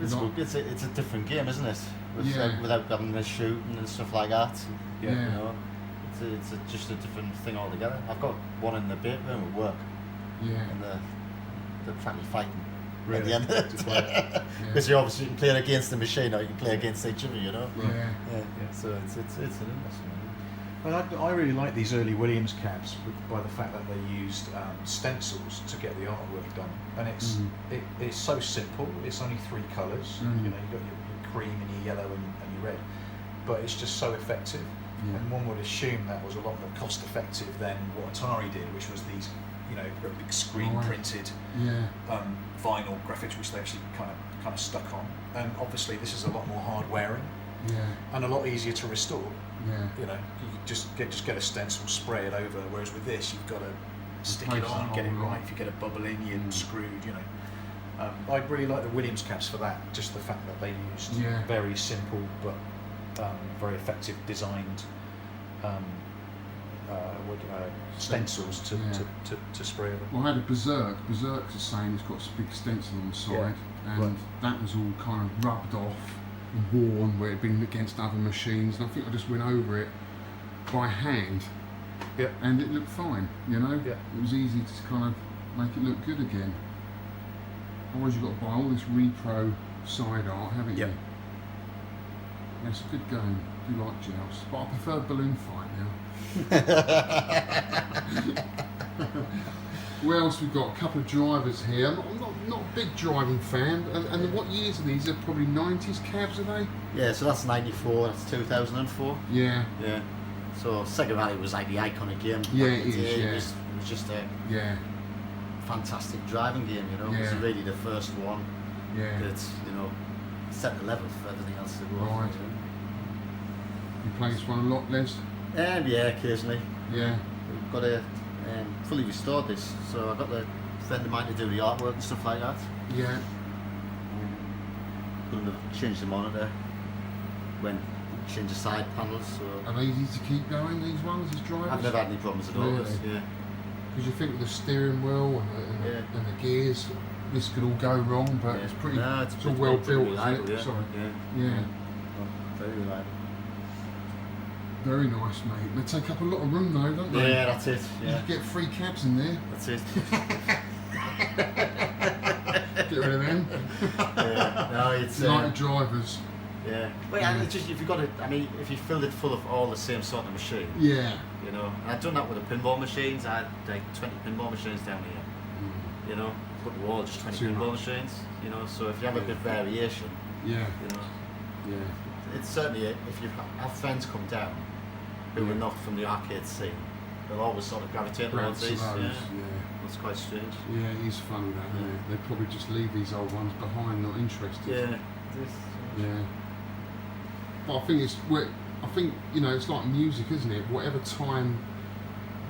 It's, Not- it's a different game, isn't it? Yeah. Without having the shooting and stuff like that. yeah. You Yeah. know, it's just a different thing altogether. I've got one in the bait room at work, Yeah. and they're practically fighting at Really? the end of it. Yeah. Because you obviously can play against the machine, or you can play against each other. You know. Yeah. Yeah. So it's an interesting one. Well, I really like these early Williams cabs by the fact that they used stencils to get the artwork done, and it's so simple. It's only 3 colours. Mm. You know, you've got your cream and your yellow and your red, but it's just so effective. Yeah. And one would assume that was a lot more cost effective than what Atari did, which was these, very big screen Right. printed Yeah. vinyl graphics, which they actually kind of stuck on. And obviously, this is a lot more hard wearing Yeah. and a lot easier to restore. Yeah. You know, you could just get a stencil, spray it over. Whereas with this, you've got to stick it Replace on, the get it whole lot. right. If you get a bubble in, you're Mm. screwed. You know, I really like the Williams cabs for that. Just the fact that they used Yeah. very simple but very effective designed stencils to, Yeah. to spray over. Well, I had a Berserk. Berserk's the same. It's got a big stencil on the side, and Right. that was all kind of rubbed off and worn where it'd been against other machines. And I think I just went over it by hand, Yeah. and it looked fine. You know, Yeah. it was easy to kind of make it look good again. Otherwise, you've got to buy all this repro side art, haven't you? Yep. Yeah, it's a good game. I do like Joust, but I prefer Balloon Fight now. What else we've got? A couple of drivers here. I'm not a big driving fan. And what years are these? They're probably 90s cabs, are they? Yeah. So that's '94. That's 2004. Yeah, Yeah. So Sega Rally was like the iconic game. back Yeah, in it the is, day. yeah. It was just a yeah, fantastic driving game. You know, it was Yeah. really the first one yeah. that set the level for everything else to go. Right. You play this one a lot, Les? And yeah, occasionally. Yeah, We've got to fully restored this, so I got a friend of mine to do the artwork and stuff like that. yeah. Couldn't have changed the monitor when change the side panels. So Are they easy to keep going, these ones, as drivers? I've never had any problems at all. Really? Yeah. Because you think with the steering wheel and the gears, this could all go wrong, but Yeah. it's pretty. No, it's all well pretty built, reliable, isn't it? yeah. Sorry. Yeah. Yeah. Very reliable. Very nice, mate. They take up a lot of room though, don't they? Yeah, that's it. You Yeah, get 3 cabs in there. that's it. Get rid of them. Yeah. No, it's Like drivers. yeah. Well, yeah. It's just if you got it. I mean, if you filled it full of all the same sort of machine, Yeah. you know. And I've done that with the pinball machines. I had like 20 pinball machines down here. you know, but they're all just 20 Too pinball much. machines, you know. So if you have a bit of variation, Yeah. you know, Yeah. it's certainly if you have friends come down who are not from the arcade scene, they'll always sort of gravitate towards these. Yeah. That's quite strange. Yeah, it is funny that, isn't it? They probably just leave these old ones behind, not interested. Yeah. Yeah. But I think you know, it's like music, isn't it? Whatever time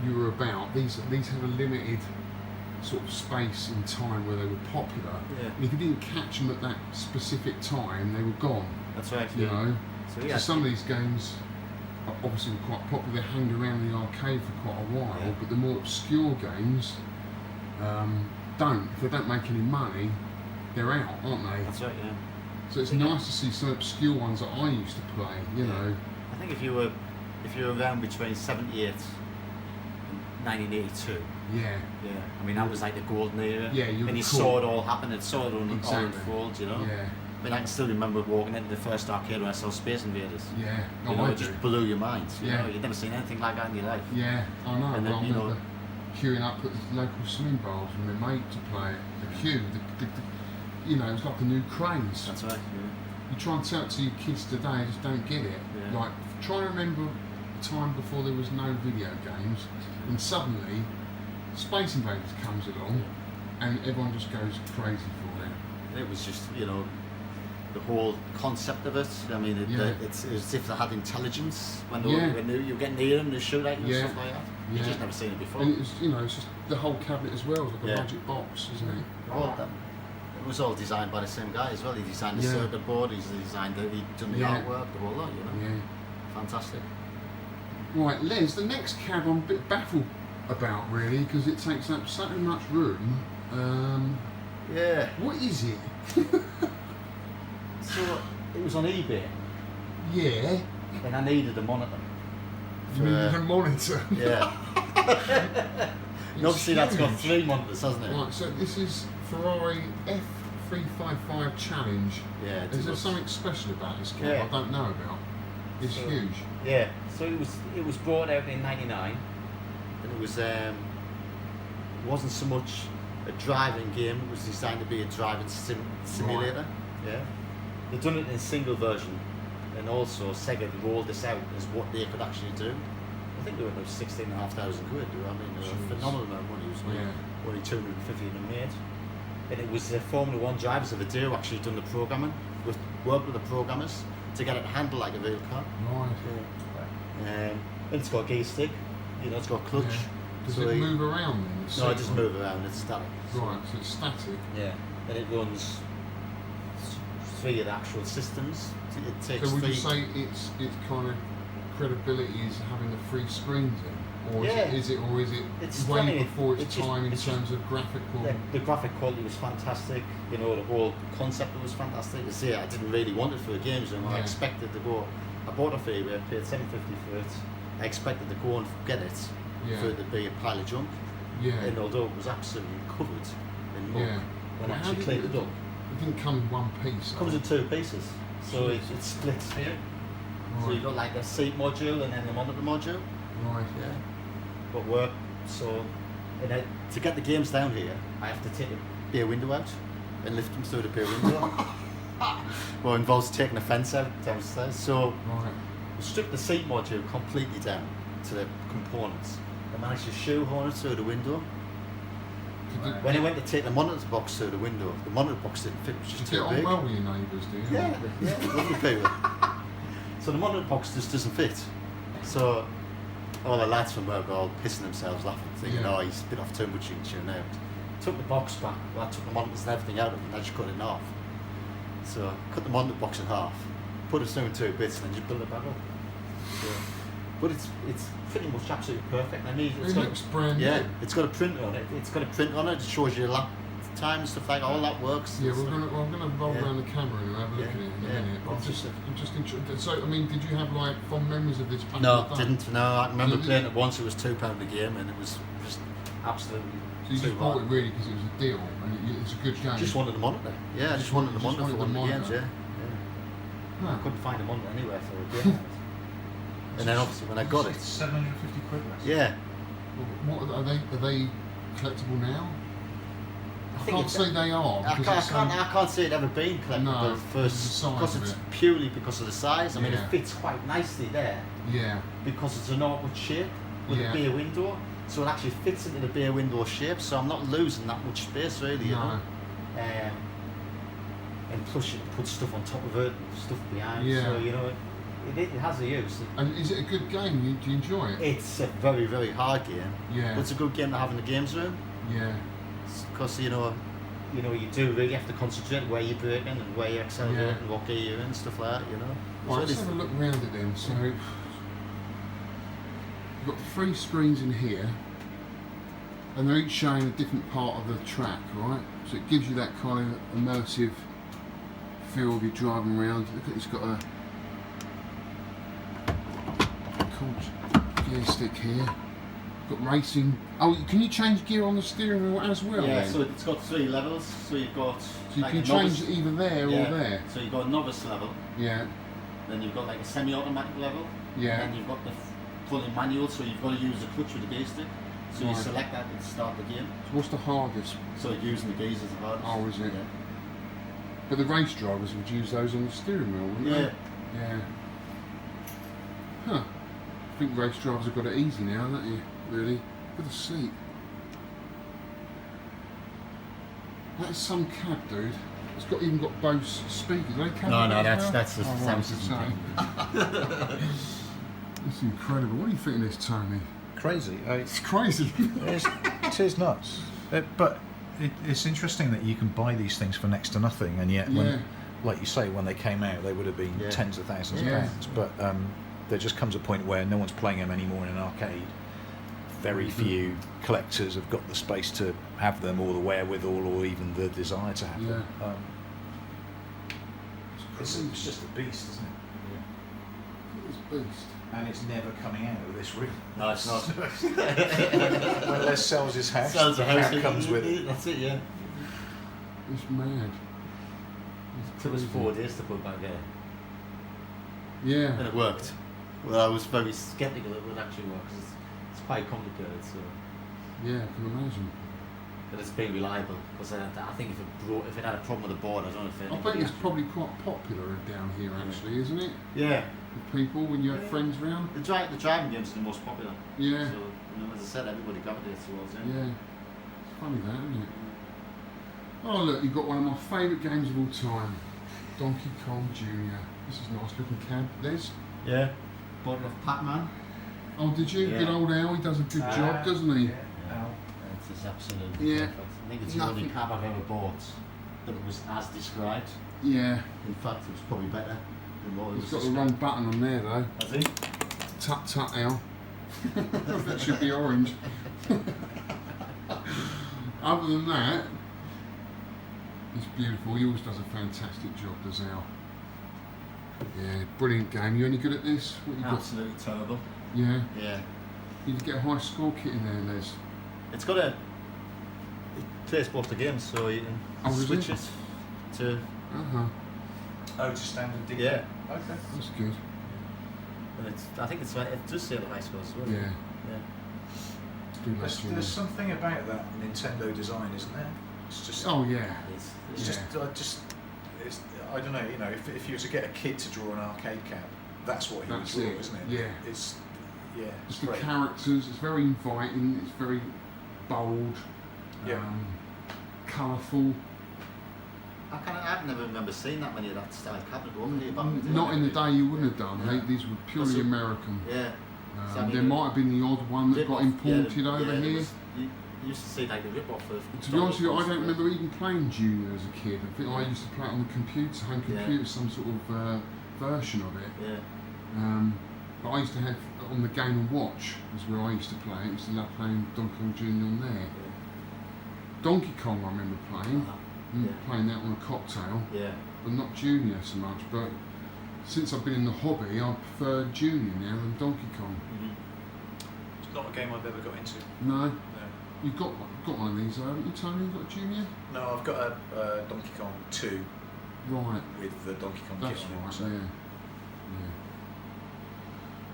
you were about, these have a limited sort of space in time where they were popular. Yeah. And if you didn't catch them at that specific time, they were gone. That's right. You know. So Some of these games are obviously quite popular. They hang around the arcade for quite a while, Yeah. but the more obscure games don't. If they don't make any money, they're out, aren't they? That's right. Yeah. So it's nice to see some obscure ones that I used to play. You know. I think if you were around between 78 and 1982. Yeah. I mean, that was like the golden era. Yeah, you were and you cool. saw it all happen. It saw it all Exactly. unfold. You know. Yeah. I mean, I can still remember walking into the first arcade when I saw Space Invaders. Yeah. You know, I it do. just blew your mind. You Yeah. know, you'd never seen anything like that in your life. Yeah, I know. And then, Well, I you know- remember queuing up at the local swimming bars with my mate to play it. The queue, you know, it was like a new craze. That's right. You try and tell it to your kids today, they just don't get it. Yeah. Like, try and remember a time before there was no video games, and suddenly Space Invaders comes along, and everyone just goes crazy for it. It was just, you know, the whole concept of it. I mean, it's as if they had intelligence when you get near them, they shoot at you and stuff like that. You've just never seen it before. And it was, you know, it's just the whole cabinet as well, it's like a Yeah. magic box, isn't it? It was all designed by the same guy as well. He designed the circuit board, he'd done the artwork, the whole lot, you know. Yeah. Fantastic. Right, Les, the next cab I'm a bit baffled about, really, because it takes up so much room. Yeah. What is it? So it was on eBay, Yeah. and I needed a monitor. You need a monitor. Yeah. And obviously that's got huge. 3 monitors, hasn't it? Right, so this is Ferrari F355 Challenge. Yeah. Is there something special about this cab Yeah. I don't know about? It's So- huge. Yeah. So it was brought out in '99, and it wasn't so much a driving game. It was designed to be a driving simulator. Yeah. They've done it in a single version, and also Sega rolled this out as what they could actually do. I think they were about £16,500. I mean, they were a Jeez. phenomenal amount of money. It was Yeah. only 250 of them made. And it was the Formula One drivers of the day who actually done the programming, worked with the programmers to get it to handle like a real car. Right. And it's got a gear stick, you know, it's got a clutch. Yeah. Does So it you- move around then? the No, it seat? doesn't move around, it's static. Right, so it's static. Yeah. And it runs 3 of the actual systems. It takes So would 3. you say its kind of credibility is having the 3 screens in? Or is it It's way funny, before its it's just- time in it's just- terms of graphical? The graphic quality was fantastic, you know, the whole concept was fantastic. I say I didn't really want it for a game zone. I Yeah. expected to go, I bought it for eBay, I paid $7.50 for it. I expected to go and get it Yeah. for it to be a pile of junk. Yeah. And although it was absolutely covered in mud, Yeah. when Well, I how actually did cleaned it- it up, It didn't come in one piece. it comes in 2 pieces. So it Jesus. splits here. So Right. you've got like a seat module and then the monitor module. Right. Yeah. But work. So to get the games down here, I have to take a bare window out and lift them through the bare window. Well, it involves taking the fence out downstairs. So Right. we stripped the seat module completely down to the components. I managed to shoehorn it through the window. When I went to take the monitor box through the window, the monitor box didn't fit, it was You just get too on big. well with your neighbours, do you? Yeah, lovely people. So the monitor box just doesn't fit. So all the lads from work are all pissing themselves laughing, thinking, Yeah. oh, he's been off too much in tune out. Took the box back, well, I took the monitors and everything out of it and I just cut it in half. So cut the monitor box in half, put it through in 2 bits and then just build it back up. So, but it's pretty much absolutely perfect. I mean, It looks brand yeah, new. it's got a printer on it. It's got a print on it. It shows you lap time and stuff like that. All that works. Yeah, I'm gonna roll Yeah. around the camera and have a look Yeah, at it in a yeah. minute. But It's I'm just interested. So, I mean, did you have like fond memories of this back No, in the day? didn't. No, I remember So playing it once. It was £2 a game, and it was just absolutely. So you too just bought hard. it really because it was a deal and it's a good game. Just wanted the monitor. Yeah, I just wanted the monitor for one of the games. monitor? Yeah, Huh. I couldn't find a monitor anywhere for a game. And then obviously when I got it, It's 750 quid less. yeah, What are they collectible now? I can't say they are. I can't say it ever been collectible because it's purely because of the size. I mean, Yeah. it fits quite nicely there Yeah. because it's an awkward shape with a bay window, so it actually fits into the bay window shape. So I'm not losing that much space really, you know. And plus you put stuff on top of it and stuff behind. Yeah. So you know, it has a use. And is it a good game? Do you enjoy it? It's a very, very hard game. Yeah. But it's a good game to have in the games room. Yeah. Because you do really have to concentrate where you're braking and where you're accelerating and what gear you're in, stuff like that, you know. Right, let's have a look around it then. So you've got 3 screens in here, and they're each showing a different part of the track, right? So it gives you that kind of immersive feel of you driving around. Look at, it's got a gear stick here. Got racing. Oh, can you change gear on the steering wheel as well? Yeah, then? so it's got 3 levels. So you've got. So you like can a change novice, either there or there. So you've got a novice level. Yeah. Then you've got like a semi-automatic level. Yeah. And then you've got the fully manual, so you've got to use the clutch with the gear stick. So you Right. select that and start the game. So what's the hardest? So using the gears is the hardest. Oh, is it? Yeah. But the race drivers would use those on the steering wheel, wouldn't Yeah. they? Yeah. Huh. I think race drivers have got it easy now, don't you? Really? With a seat. That is some cab, dude. It's even got Bose speakers. Are they cab? No, as well? that's the Oh, right, sound it's the system. same. It's incredible. What do you think of this, Tony? Crazy. It's crazy. It is nuts. But it's interesting that you can buy these things for next to nothing, and yet, when, like you say, when they came out, they would have been tens of thousands of pounds. But there just comes a point where no one's playing them anymore in an arcade. Very few collectors have got the space to have them, or the wherewithal, or even the desire to have them. It's just a beast, isn't it? It's beast. And it's never coming out of this room. No, it's not. When Les sells his house, Sells the house, that comes with it. That's it, yeah. It's mad. It took us 4 days to put back there. Yeah. And it worked. Well, I was very sceptical it would actually work because it's quite complicated. So. Yeah, I can imagine. But it's been reliable because I think if it had a problem with the board, I don't know if it. I bet it's probably quite popular down here, actually, isn't it? Yeah. With people when you have friends round. The driving games are the most popular. Yeah. So as I said, everybody gravitates towards it. Yeah. It's funny that, isn't it? Oh look, you've got one of my favourite games of all time, Donkey Kong Jr. This is a nice looking cab. Les? Yeah. Bought it off Pac-Man. Oh, did you? Yeah. Good old Al, he does a good job, doesn't he? It's just absolutely perfect. I think it's the only cab I've ever bought that was as described. Yeah. In fact, it was probably better than what it was. He's got the wrong button on there though. Has he? Tut tut Al. That should be orange. Other than that, it's beautiful. He always does a fantastic job, does Al. Yeah, brilliant game. You any good at this? What you got? Absolutely terrible. Yeah. Yeah. You could get a high score kit in there, Les. It's got it plays both the games, so you can switch it to. Oh, to standard D. Yeah. Okay. That's good. And I think it does say the high scores as well. Yeah. Yeah. There's something about that Nintendo design, isn't there? It's just. Oh yeah. It's I don't know. You know, if you were to get a kid to draw an arcade cab, that's what he would draw, isn't it? Yeah. It's It's the great. characters. It's very inviting. It's very bold. Colourful. I've never remember seeing that many of that style cabinet over here. Not in the day you wouldn't have done. These were purely American. Yeah. There might have been the odd one that got imported over here. You used to see like the rip-off of. To be honest with you, I don't remember even playing Junior as a kid. I think I used to play it on the computer, home computer, some sort of version of it. Yeah. But I used to have on the Game & Watch was where I used to play. I used to love playing Donkey Kong Jr. on there. Yeah. Donkey Kong I remember playing. Playing that on a cocktail. Yeah. But not Junior so much. But since I've been in the hobby, I prefer Junior now than Donkey Kong. It's not a game I've ever got into. No. You've got one of these, haven't you, Tony? You got a Junior? No, I've got a Donkey Kong 2. Right. With the Donkey Kong That's kit on right. it. So.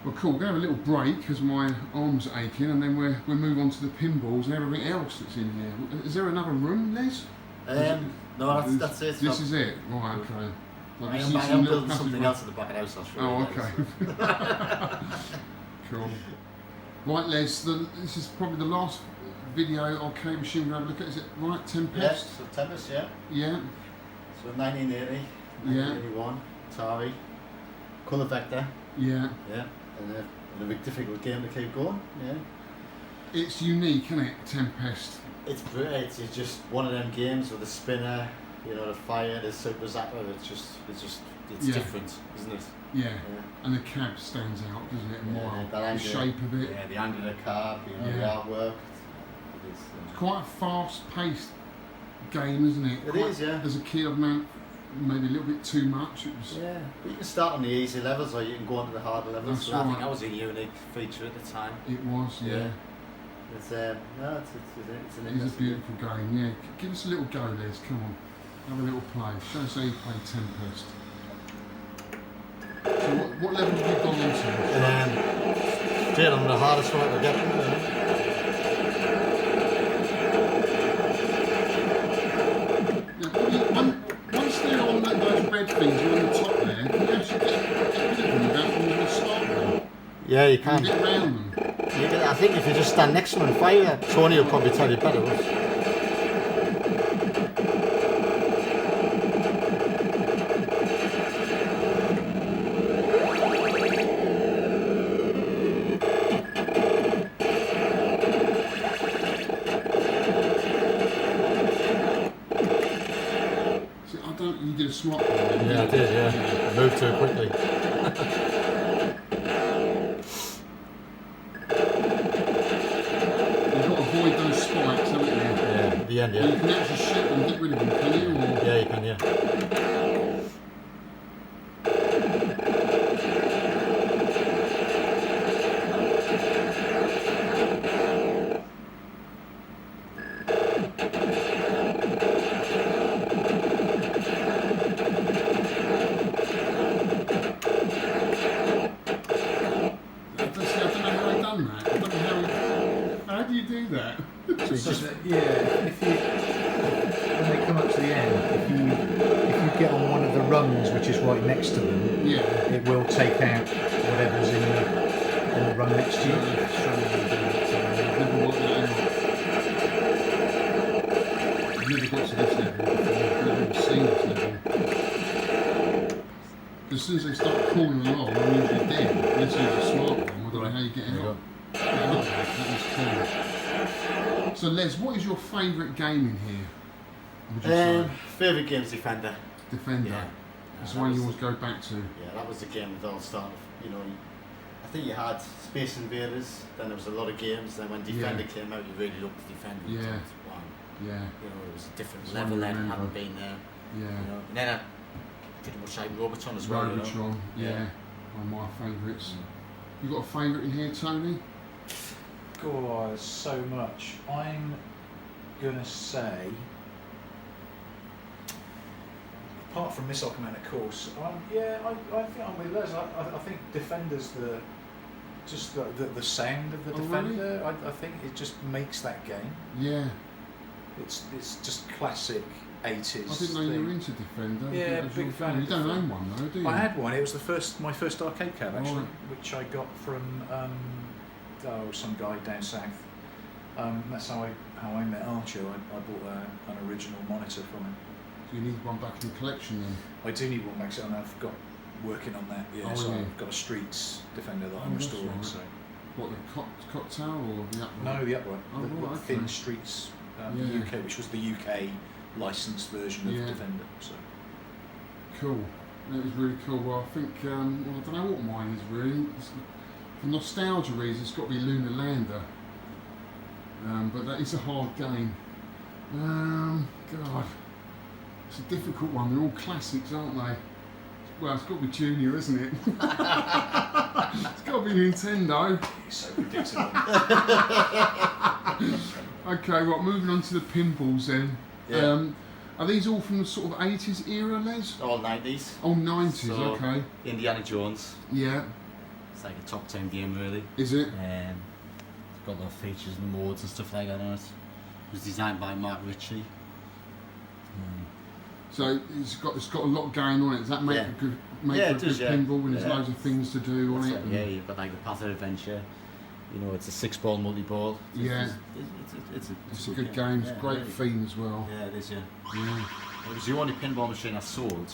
Well, cool. We're going to have a little break because my arm's aching, and then we'll move on to the pinballs and everything else that's in here. Is there another room, Les? No, that's it. This is it. Right, okay. I am building something else at the back of the house. I'll show you okay. Cool. Right, Les. This is probably the last video arcade machine we're going to look at. Is it right? Tempest. Yes, so Tempest, yeah. Yeah. So 1980, 1981, Atari, Colour Vector. Yeah. Yeah. And a very difficult game to keep going. Yeah. It's unique, isn't it, Tempest? It's great. It's just one of them games with the spinner, you know, the fire, the super zapper. It's different, isn't it? Yeah. And the cab stands out, doesn't it? Yeah, the shape of it. Yeah, the angular cab, you know, the artwork. It's quite a fast-paced game, isn't it? It is, yeah. As a kid, I've known maybe a little bit too much. It was. Yeah, but you can start on the easy levels, or you can go on to the harder levels. That's So right. I think that was a unique feature at the time. It was, yeah. It's It is a beautiful game, yeah. Give us a little go, Les, come on. Have a little play. Show us how you play Tempest. So what level have you gone on to? Straight on the hardest one I could get. Once they're on those red things, you're on the top there, can you actually get rid of them without them to start them? Yeah, you Can can. you get around them? I think if you just stand next to them and fire, Tony will probably tell you better. You did a smart one. Yeah, I did, yeah. Moved too quickly. You've got to avoid those spikes, haven't you? Yeah, at the end, You can actually shoot them and get rid of them, can you? Or? Yeah, you can, yeah. How do you do that? When they come up to the end, if you get on one of the rungs, which is right next to them, it will take out whatever's in the rung next to you. I've never got to this level before. I've never seen this level. As soon as they start crawling along, I'm usually dead. Unless you're a smart one, I don't know how you get it up. That was cool. So Les, what is your favourite game in here? Would you say? Favourite game's Defender. Defender. Yeah. That's the one you always go back to. Yeah, that was the game that all started. You know, I think you had Space Invaders. Then there was a lot of games. Then when Defender came out, you really looked at Defender. Yeah. Wow. Yeah. You know, it was a different That's level what I then. remember. Hadn't been there. Yeah. You know, and then pretty much like Robotron as well. Robotron, you know? yeah. One of my favourites. You got a favourite in here, Tony? God, so much. I'm gonna say, apart from Missile Command, of course, I think I'm with Les. I think Defender's the sound of the Defender. Really? I think it just makes that game. Yeah. It's just classic 80s. I didn't know you were into Defender. Yeah, big fan. You don't own one though, do you? I had one. It was my first arcade cab actually, Right. which I got from some guy down south. That's how I met Archer. I bought an original monitor from him. So you need one back in the collection then? I do need one back, so I've got working on that. Yeah, so I've got a Streets Defender that I'm restoring. Right. So What, the cocktail or the upright? no, the upright, Oh, the right, thin okay. Streets Yeah. UK, which was the UK licensed version of Defender. So Cool. That was really cool. Well, I think I don't know what mine is really. For nostalgia reasons, it's got to be Lunar Lander. But that is a hard game. God, it's a difficult one. They're all classics, aren't they? Well, it's got to be Junior, isn't it? It's got to be Nintendo. it's so predictable. Okay, right, moving on to the pinballs then. Yeah. Are these all from the sort of 80s era, Les? All 90s. Oh, 90s, So, okay. Indiana Jones. Yeah. It's like a top 10 game, really. Is it? It's got a lot of features and modes and stuff like that on it. It was designed by Mark Ritchie. So it's got a lot going on it. Does that make a good pinball when there's loads of things to do on it? Yeah, you've got like the Path of Adventure. You know, it's a 6-ball multi-ball. It's a good game. It's a great theme as well. Yeah, it is. Yeah. Yeah. It was the only pinball machine I sold,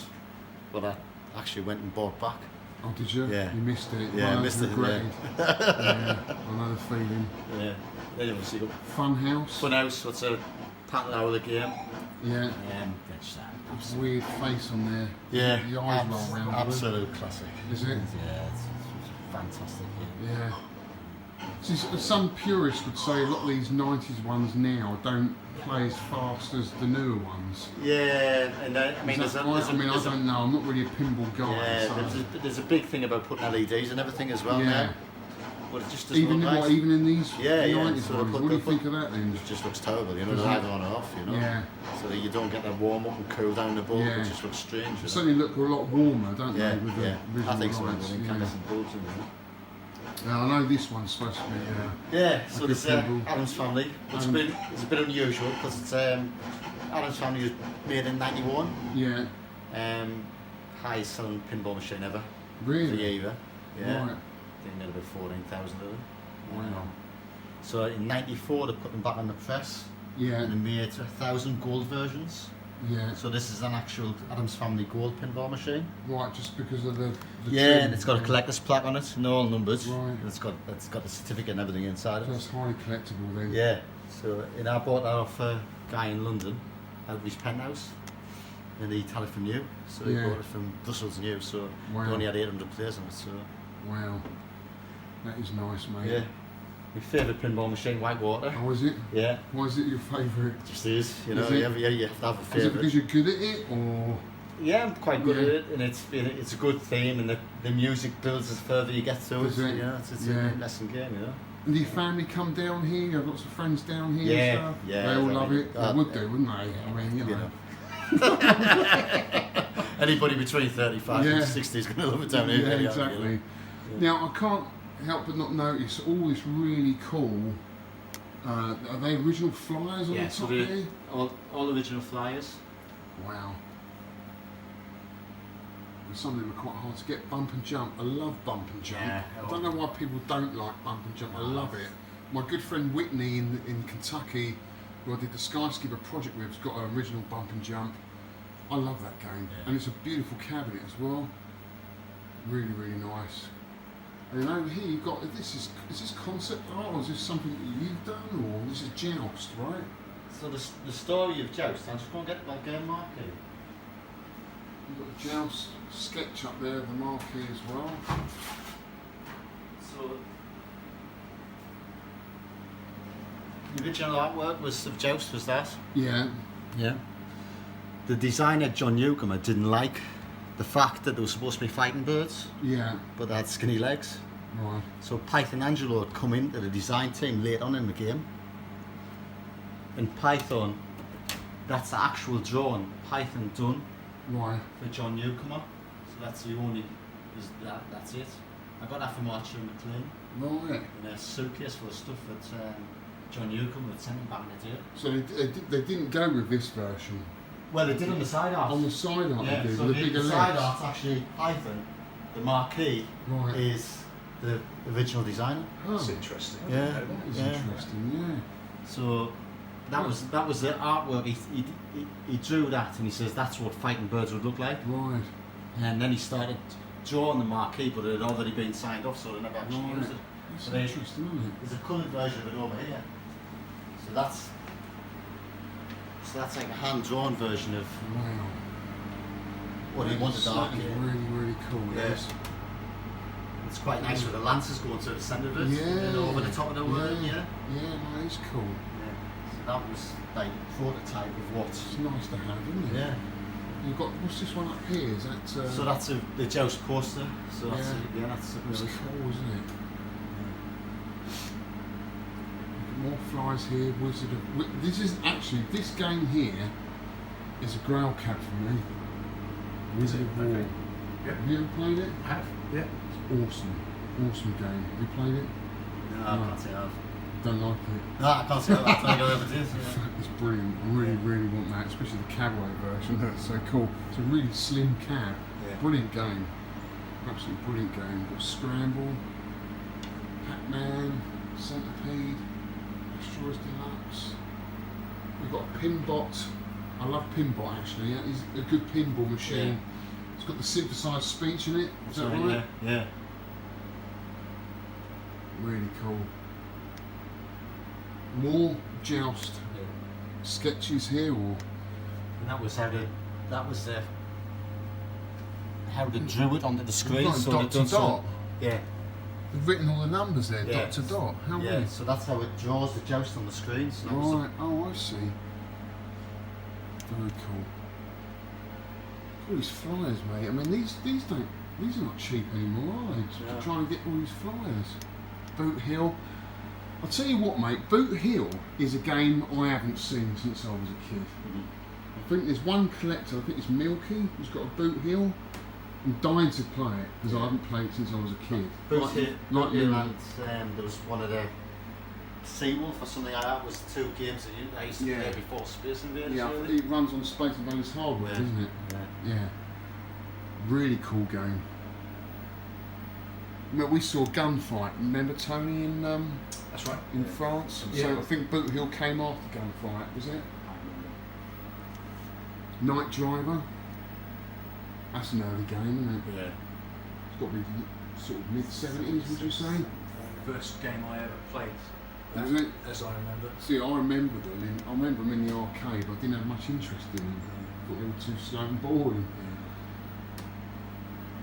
but I actually went and bought back. Oh, did you? Yeah. You missed it. Yeah, I missed it. Yeah, I know the feeling. Yeah. Then you see Funhouse. Funhouse. What's a pattern out of the game? Yeah. Weird face on there. Yeah. The eyes roll round. Absolute classic. Is it? Yeah, it's fantastic. Yeah. See, some purists would say a lot of these 90s ones now don't play as fast as the newer ones. Yeah, and I mean, I don't know. I'm not really a pinball guy. Yeah, so. there's a big thing about putting LEDs and everything as well now. But it just doesn't even look nice. even in these 90s so ones. What do you think of that then? It just looks terrible, you know, they're either on or off, you know. Yeah. So that you don't get that warm up and cool down the bulb, it just looks strange. They certainly look a lot warmer, don't they, with the I think so, lights. incandescent bulbs in there. Now, I know this one's supposed to be. Yeah, so there's Adam's Family, which is a bit unusual because it's Adam's Family was made in '91. Yeah. Highest selling pinball machine ever. Really? For the era. Yeah. Right. They made about 14,000 of them. Wow. So in '94 they put them back on the press. Yeah. And they made 1,000 gold versions. Yeah. So this is an actual Adam's Family gold pinball machine. Right, just because of the and it's got a collector's plaque on it, and they're all numbered. Right. And it's got the certificate and everything inside So it. it's highly collectible then. Yeah. So I bought that off a guy in London, out of his penthouse, and he had it from new. So he bought it from Brussels new. So he only had 800 players on it. So. Wow. That is nice, mate. Yeah. My favourite pinball machine, Whitewater. Oh, is it? Yeah. Why is it your favourite? It just is, you know. Is it? You have to have a favourite. Is it because you're good at it, or? Yeah, I'm quite good at it, and it's a good theme, and the music builds as further you get through it. You know, it's a lesson game, you know. And do your family come down here? You have lots of friends down here Yeah, and stuff? yeah. They all love it? They would do, wouldn't they? I mean, you know. Anybody between 35 and 60 is going to love it down here. Yeah, exactly. Now, I can't help but not notice all this really cool. Are they original flyers on the top here? All original flyers. Wow. And some of them are quite hard to get. Bump and jump. I love bump and jump. Yeah. I don't know why people don't like bump and jump. I love it. My good friend Whitney in Kentucky, who I did the Skyskeeper project with, has got an original bump and jump. I love that game. And it's a beautiful cabinet as well. Really, really nice. And over here you've got, is this concept art, or is this something that you've done, or this is Joust, right? So the story of Joust, I'm just going to get my game marquee. You've got a Joust sketch up there of the marquee as well. So the original artwork of Joust was that. Yeah. Yeah. The designer John Newcomer didn't like the fact that they were supposed to be fighting birds, but they had skinny legs. Right. So Python Angelo had come into the design team late on in the game. And Python, that's the actual drawing Python done for John Newcomer. So that's the only, that's it. I got that from Archer and McLean. Right. In a suitcase full of stuff that John Newcomer had sent him back in the day. So they didn't go with this version? Well, they did on the side art. On the side art, yeah, they did, so with the bigger the side legs. art's actually Python. The marquee is the original designer. Oh. That's interesting. Yeah, That is interesting, yeah. So that was the artwork. He drew that, and he says that's what fighting birds would look like. Right. And then he started drawing the marquee, but it had already been signed off, so they never actually used it. That's So interesting, isn't it? there's a coloured version of it over here. So that's like a hand-drawn version of Wow. what he wanted to That argue. is really, really cool. Yes. It's quite nice with the lances going to the centre of it, Yeah. and over the top of the word, yeah. Yeah, no, it's cool. Yeah. So that was like prototype of what. It's nice to have, isn't it? Yeah. You've got, what's this one up here? Is that... So that's the Joust poster. So that's that's It's really cool, isn't it? More flies here. This is actually, this game here is a Grail cab for me. Wizard of War. Okay. Yeah. Have you ever played it? I have. Yeah. It's awesome. Awesome game. Have you played it? No, I can't say I've. Don't like it. No, I can't say I've. I don't know if it is. It's brilliant. I really want that, especially the cabway version. That's so cool. It's a really slim cab. Yeah. Brilliant game. Absolutely brilliant game. Got Scramble, Pac-Man, Centipede, Asteroids Deluxe. We've got a Pinbot. I love Pinbot actually. That is a good pinball machine. Yeah. It's got the synthesized speech in it. Is that right? Yeah. Really cool. More Joust sketches here, or And that was how they drew it onto the screen. Like so dot they've to done some- dot. Yeah. they've written all the numbers there, Yeah. dot to dot. How Yeah. weird. So that's how it draws the joust on the screen. So that was Right. Oh, I see. Very cool. All these flyers, mate. I mean, these are not cheap anymore, are they? So Yeah. trying to get all these flyers. Boot Hill. I'll tell you what, mate. Boot Hill is a game I haven't seen since I was a kid. I think there's one collector. I think it's Milky who's got a Boot Hill. I'm dying to play it because I haven't played it since I was a kid. Boot Hill, like you. and there was one of the Seawolf or something like that. Was two games that I used to Yeah. play before Space Invaders. Yeah, really. it runs on Space Invaders hardware, Yeah. doesn't it? Yeah. Yeah. Really cool game. Well, we saw Gunfight. Remember Tony in That's right. in France? Yeah. So I think Boot Hill came after Gunfight, was it? Night Driver. That's an early game, isn't it? Yeah. It's got to be sort of mid-70s, would you say? First game I ever played. Was it? As I remember. See, I remember them in the arcade, but I didn't have much interest in them. Thought they were too slow and boring.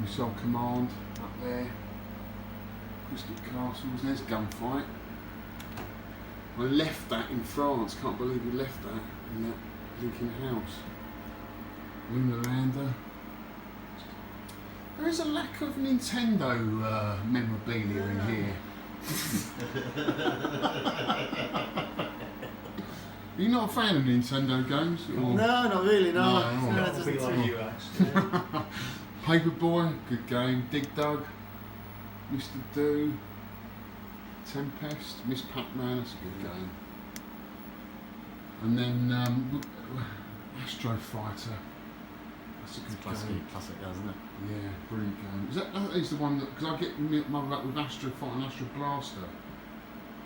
Missile Command up there. Crystal Castles, there's Gunfight. I left that in France, can't believe we left that in that blinking house. Lunar Lander. There is a lack of Nintendo memorabilia in here. Are you not a fan of Nintendo games? Or? No, not really. No. No, No, no. it doesn't Be like seem- you, actually. Paperboy, good game. Dig Dug, Mr. Do, Tempest, Miss Pac-Man, that's a good game. And then Astro Fighter, that's a good game. Classic, isn't it? Yeah, brilliant game. That is the one that, because I get muddled up with Astro Fighter and Astro Blaster.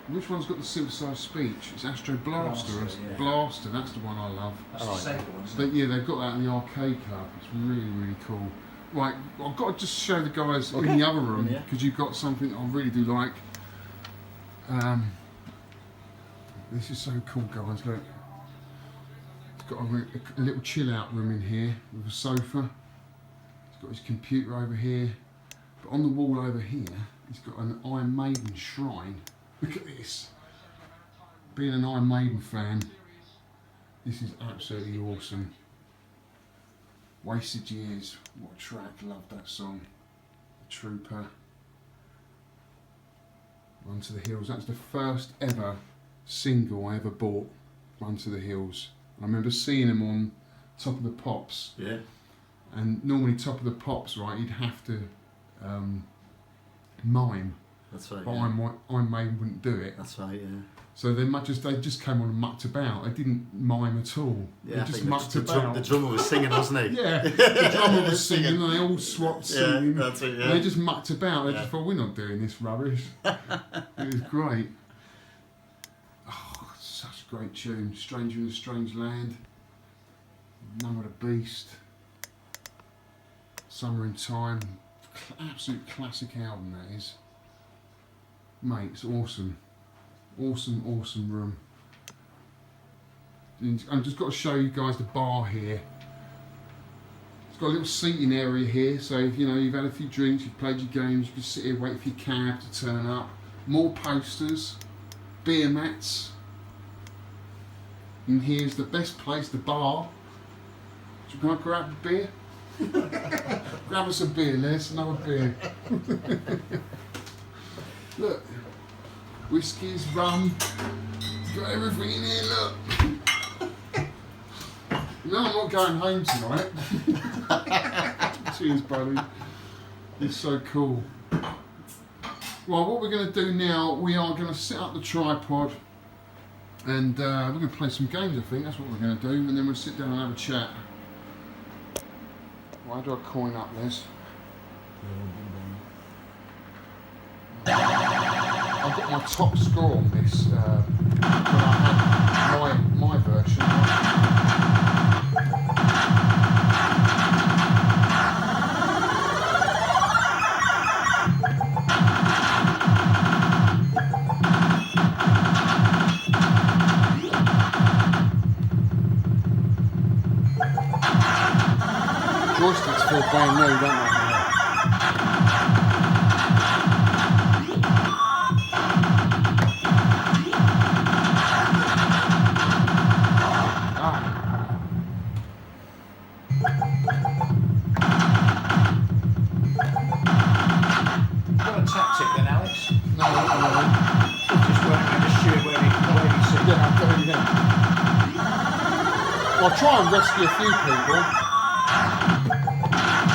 Which one's got the synthesized speech? It's Astro Blaster. Blaster, yeah. Blaster, that's the one I love. That's Oh, the Sega one, isn't it? But yeah, they've got that in the arcade club. It's really cool. Right, I've got to just show the guys in the other room Yeah. because you've got something I really do like. This is so cool, guys. Look, it's got a little chill-out room in here with a sofa. He's got his computer over here, but on the wall over here, he's got an Iron Maiden shrine. Look at this. Being an Iron Maiden fan, this is absolutely awesome. Wasted Years, what a track, love that song. The Trooper. Run to the Hills, that's the first ever single I ever bought, Run to the Hills. I remember seeing him on Top of the Pops, Yeah. and normally Top of the Pops, right, you'd have to mime, That's right. but Yeah. Iron Maiden wouldn't do it. That's right. Yeah. So they just came on and mucked about. They didn't mime at all. Yeah. They I just think mucked the about. drummer was singing, wasn't he? Yeah, the drummer was singing and they all swapped Yeah, singing. that's it. Yeah. And they just mucked about. They Yeah. just thought, we're not doing this rubbish. It was great. Oh, such a great tune. Stranger in a Strange Land. Number of the Beast. Summer in Time. Absolute classic album that is. Mate, it's awesome. Awesome room. And I've just got to show you guys the bar here. It's got a little seating area here, so if you've had a few drinks, you've played your games, you can sit here, wait for your cab to turn up. More posters, beer mats. And here's the best place, the bar. Do you want to grab a beer? Grab us a beer, Les, another beer. Look, whiskies, rum, it's got everything in here, look. No, I'm not going home tonight. Cheers, buddy. It's so cool. Well, what we're going to do now, we are going to set up the tripod and we're going to play some games, I think. That's what we're going to do, and then we'll sit down and have a chat. Why do I coin up this? I've got my top score on this when I had my version. Joysticks feel brand new, don't they? Got a tactic then, Alex? No. Just working on the shoot where you see. Yeah. Well, I'll try and rescue a few people.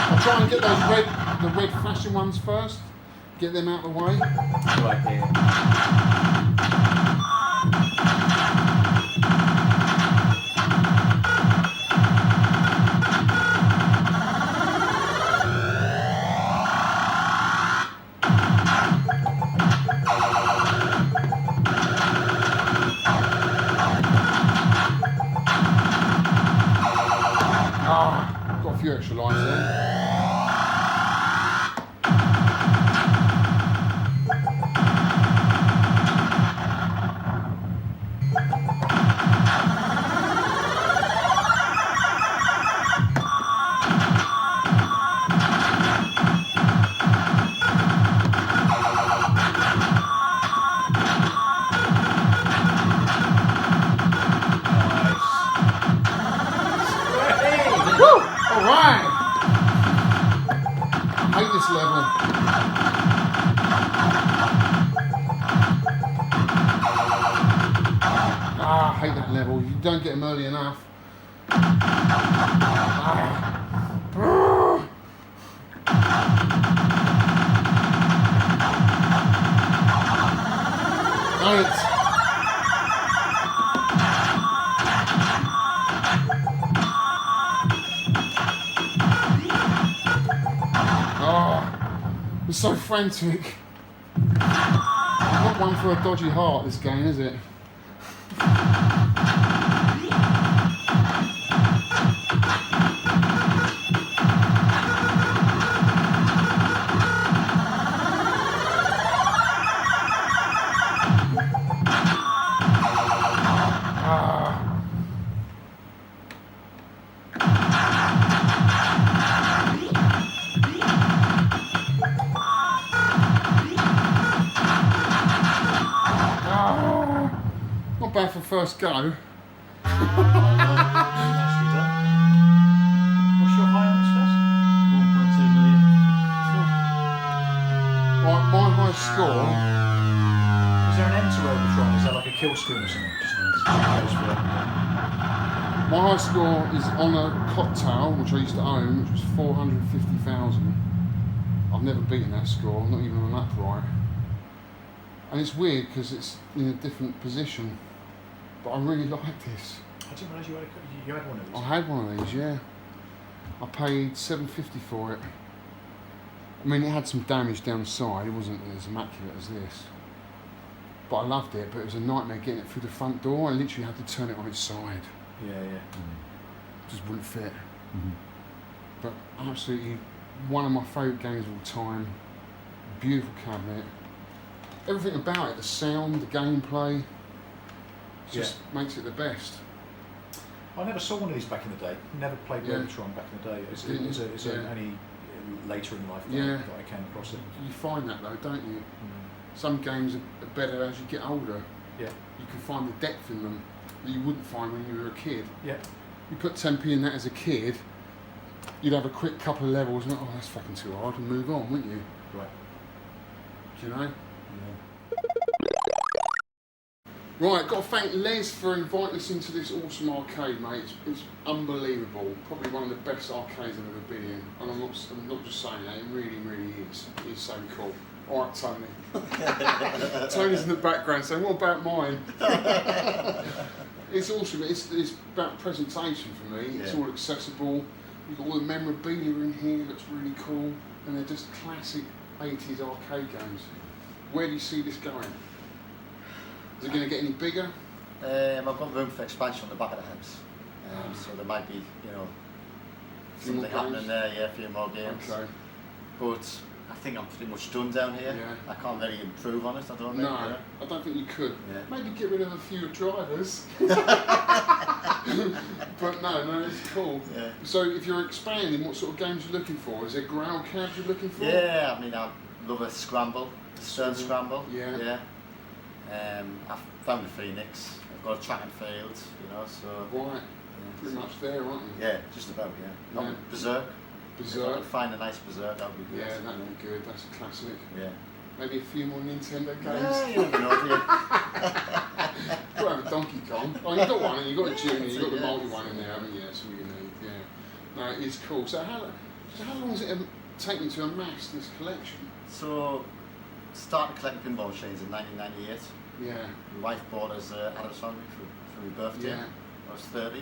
I'll try and get the red flashing ones first. Get them out of the way. Right here. Got a few extra lives there. Alright! I hate this level. I hate that level. You don't get them early enough. It's so frantic. Not one for a dodgy heart, this game, is it? Not bad for first go. Nicely done. What's your high on this? 1.2 million. Right, my high score. Is there an end to Robotron? Is that like a kill screen or something? My high score is on a cocktail, which I used to own, which was 450,000. I've never beaten that score, not even on an upright. And it's weird because it's in a different position. But I really like this. I didn't realise you had one of these. I had one of these, yeah. I paid $7.50 for it. I mean, it had some damage down the side. It wasn't as immaculate as this. But I loved it, but it was a nightmare getting it through the front door. I literally had to turn it on its side. Yeah. It just wouldn't fit. But absolutely one of my favourite games of all time. Beautiful cabinet. Everything about it, the sound, the gameplay, just makes it the best. I never saw one of these back in the day. Never played Robotron back in the day. It's only later in life that I came across it. You find that though, don't you? Some games are better as you get older. Yeah. You can find the depth in them that you wouldn't find when you were a kid. Yeah. You put 10p in that as a kid, you'd have a quick couple of levels and oh, that's fucking too hard, and move on, wouldn't you? Right. Do you know? Right, got to thank Les for inviting us into this awesome arcade, mate. It's unbelievable. Probably one of the best arcades I've ever been in. And I'm not just saying that, it really, really is. It's so cool. All right, Tony. Tony's in the background saying, what about mine? It's awesome. It's about presentation for me. It's all accessible. You've got all the memorabilia in here that's really cool. And they're just classic 80s arcade games. Where do you see this going? Is it going to get any bigger? I've got room for expansion on the back of the house. So there might be, you know, something happening there, a few more games. Okay. But I think I'm pretty much done down here. I can't really improve on it, I don't think. No, I don't think you could. Maybe get rid of a few drivers. But no, it's cool. So if you're expanding, what sort of games are you looking for? Is there ground cabs you're looking for? Yeah, I mean, I love a scramble, a stern scramble. I've found a Phoenix. I've got a track and field, you know, so... Right. Pretty much there, aren't you? Yeah, just about, Not Berserk. If I could find a nice Berserk, that would be good. Yeah, that would be good. That's a classic. Yeah. Maybe a few more Nintendo games. Yeah, you never know, do you? You've got to have a Donkey Kong. Oh, you've got one, and you've got a Junior, you've got the multi one in there, haven't you? That's all you need, No, it is cool. So how long has it taken to amass this collection? So, started collecting pinball machines in 1998. Yeah. My wife bought us Adam's Family for my birthday. I was 30.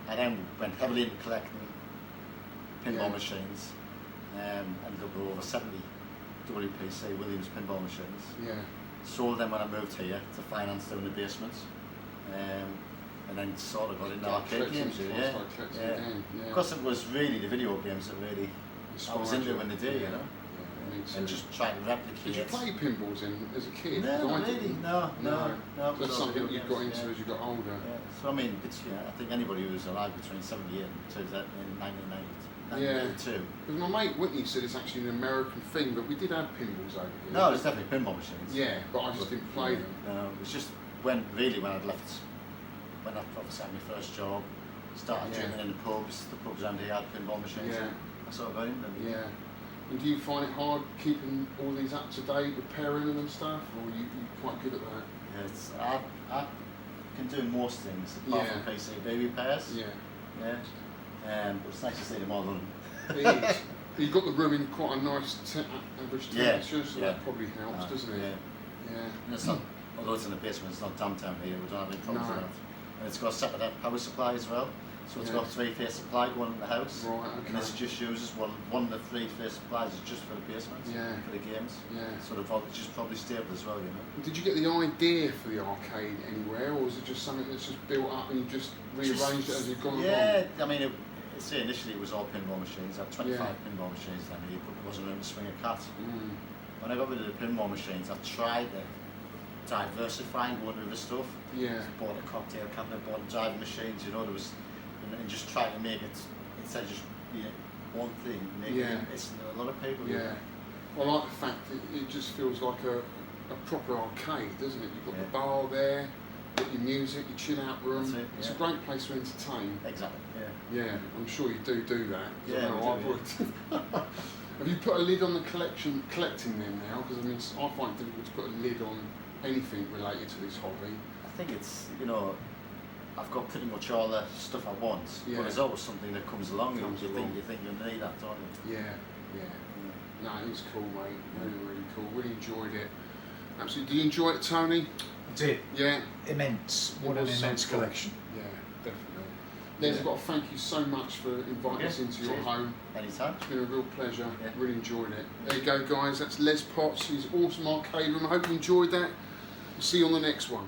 I then went heavily into collecting pinball machines. Ended up with over 70 WPC Williams pinball machines. Sold them when I moved here to finance down in the basement. And then sort of got into arcade games. Because it was really the video games that really I was into when they did, you know. And just trying to replicate. Did you play pinballs as a kid? No, not really. No. That's something you got into as you got older. So I mean, I think anybody who was alive between 78 and 1992. Because my mate Whitney said it's actually an American thing, but we did have pinballs over here. No, it's definitely pinball machines. Yeah, but I just didn't play them. No, it was just when I'd left, when I obviously had my first job, started drinking in the pubs around here had pinball machines. I sort of got into them. And do you find it hard keeping all these up to date, repairing them and stuff, or are you quite good at that? I can do most things apart from PCB repairs. But it's nice to see them all done. It is. You've got the room in quite a nice average temperature, so that probably helps, doesn't it? And it's not, although it's in the basement, it's not damp down here. We don't have any problems with that. And it's got a separate power supply as well. So it's got a 3-phase supply going in the house. And this just uses one of the 3-phase supplies is just for the basement, for the games. So the voltage is probably stable as well, you know. Did you get the idea for the arcade anywhere, or was it just something that's just built up and you just rearranged it as you've gone along? I mean, initially it was all pinball machines. I had 25 pinball machines then, but there wasn't room to swing a cat. When I got rid of the pinball machines, I tried to diversify and go into other stuff. Bought a cocktail cabinet, bought driving machines, you know, there was... And just try to make it, instead of just one thing, make it it's a lot of people. Well, I like the fact that it just feels like a proper arcade, doesn't it? You've got the bar there, you've got your music, your chill out room. It's a great place to entertain. Exactly. I'm sure you do that. Yeah, I would. Have you put a lid on the collecting them now? Because I mean, I find it difficult to put a lid on anything related to this hobby. I think it's, you know, I've got pretty much all the stuff I want, but there's always something that comes along and you think you'll need that, don't you? No, it's cool, mate. Really cool. Really enjoyed it. Absolutely. Did you enjoy it, Tony? I did. Yeah. Immense. What an immense collection. Yeah, definitely. Les, I've got to thank you so much for inviting us into your home. Anytime. It's been a real pleasure. Really enjoyed it. There you go, guys. That's Les Potts, his awesome arcade room. I hope you enjoyed that. We'll see you on the next one.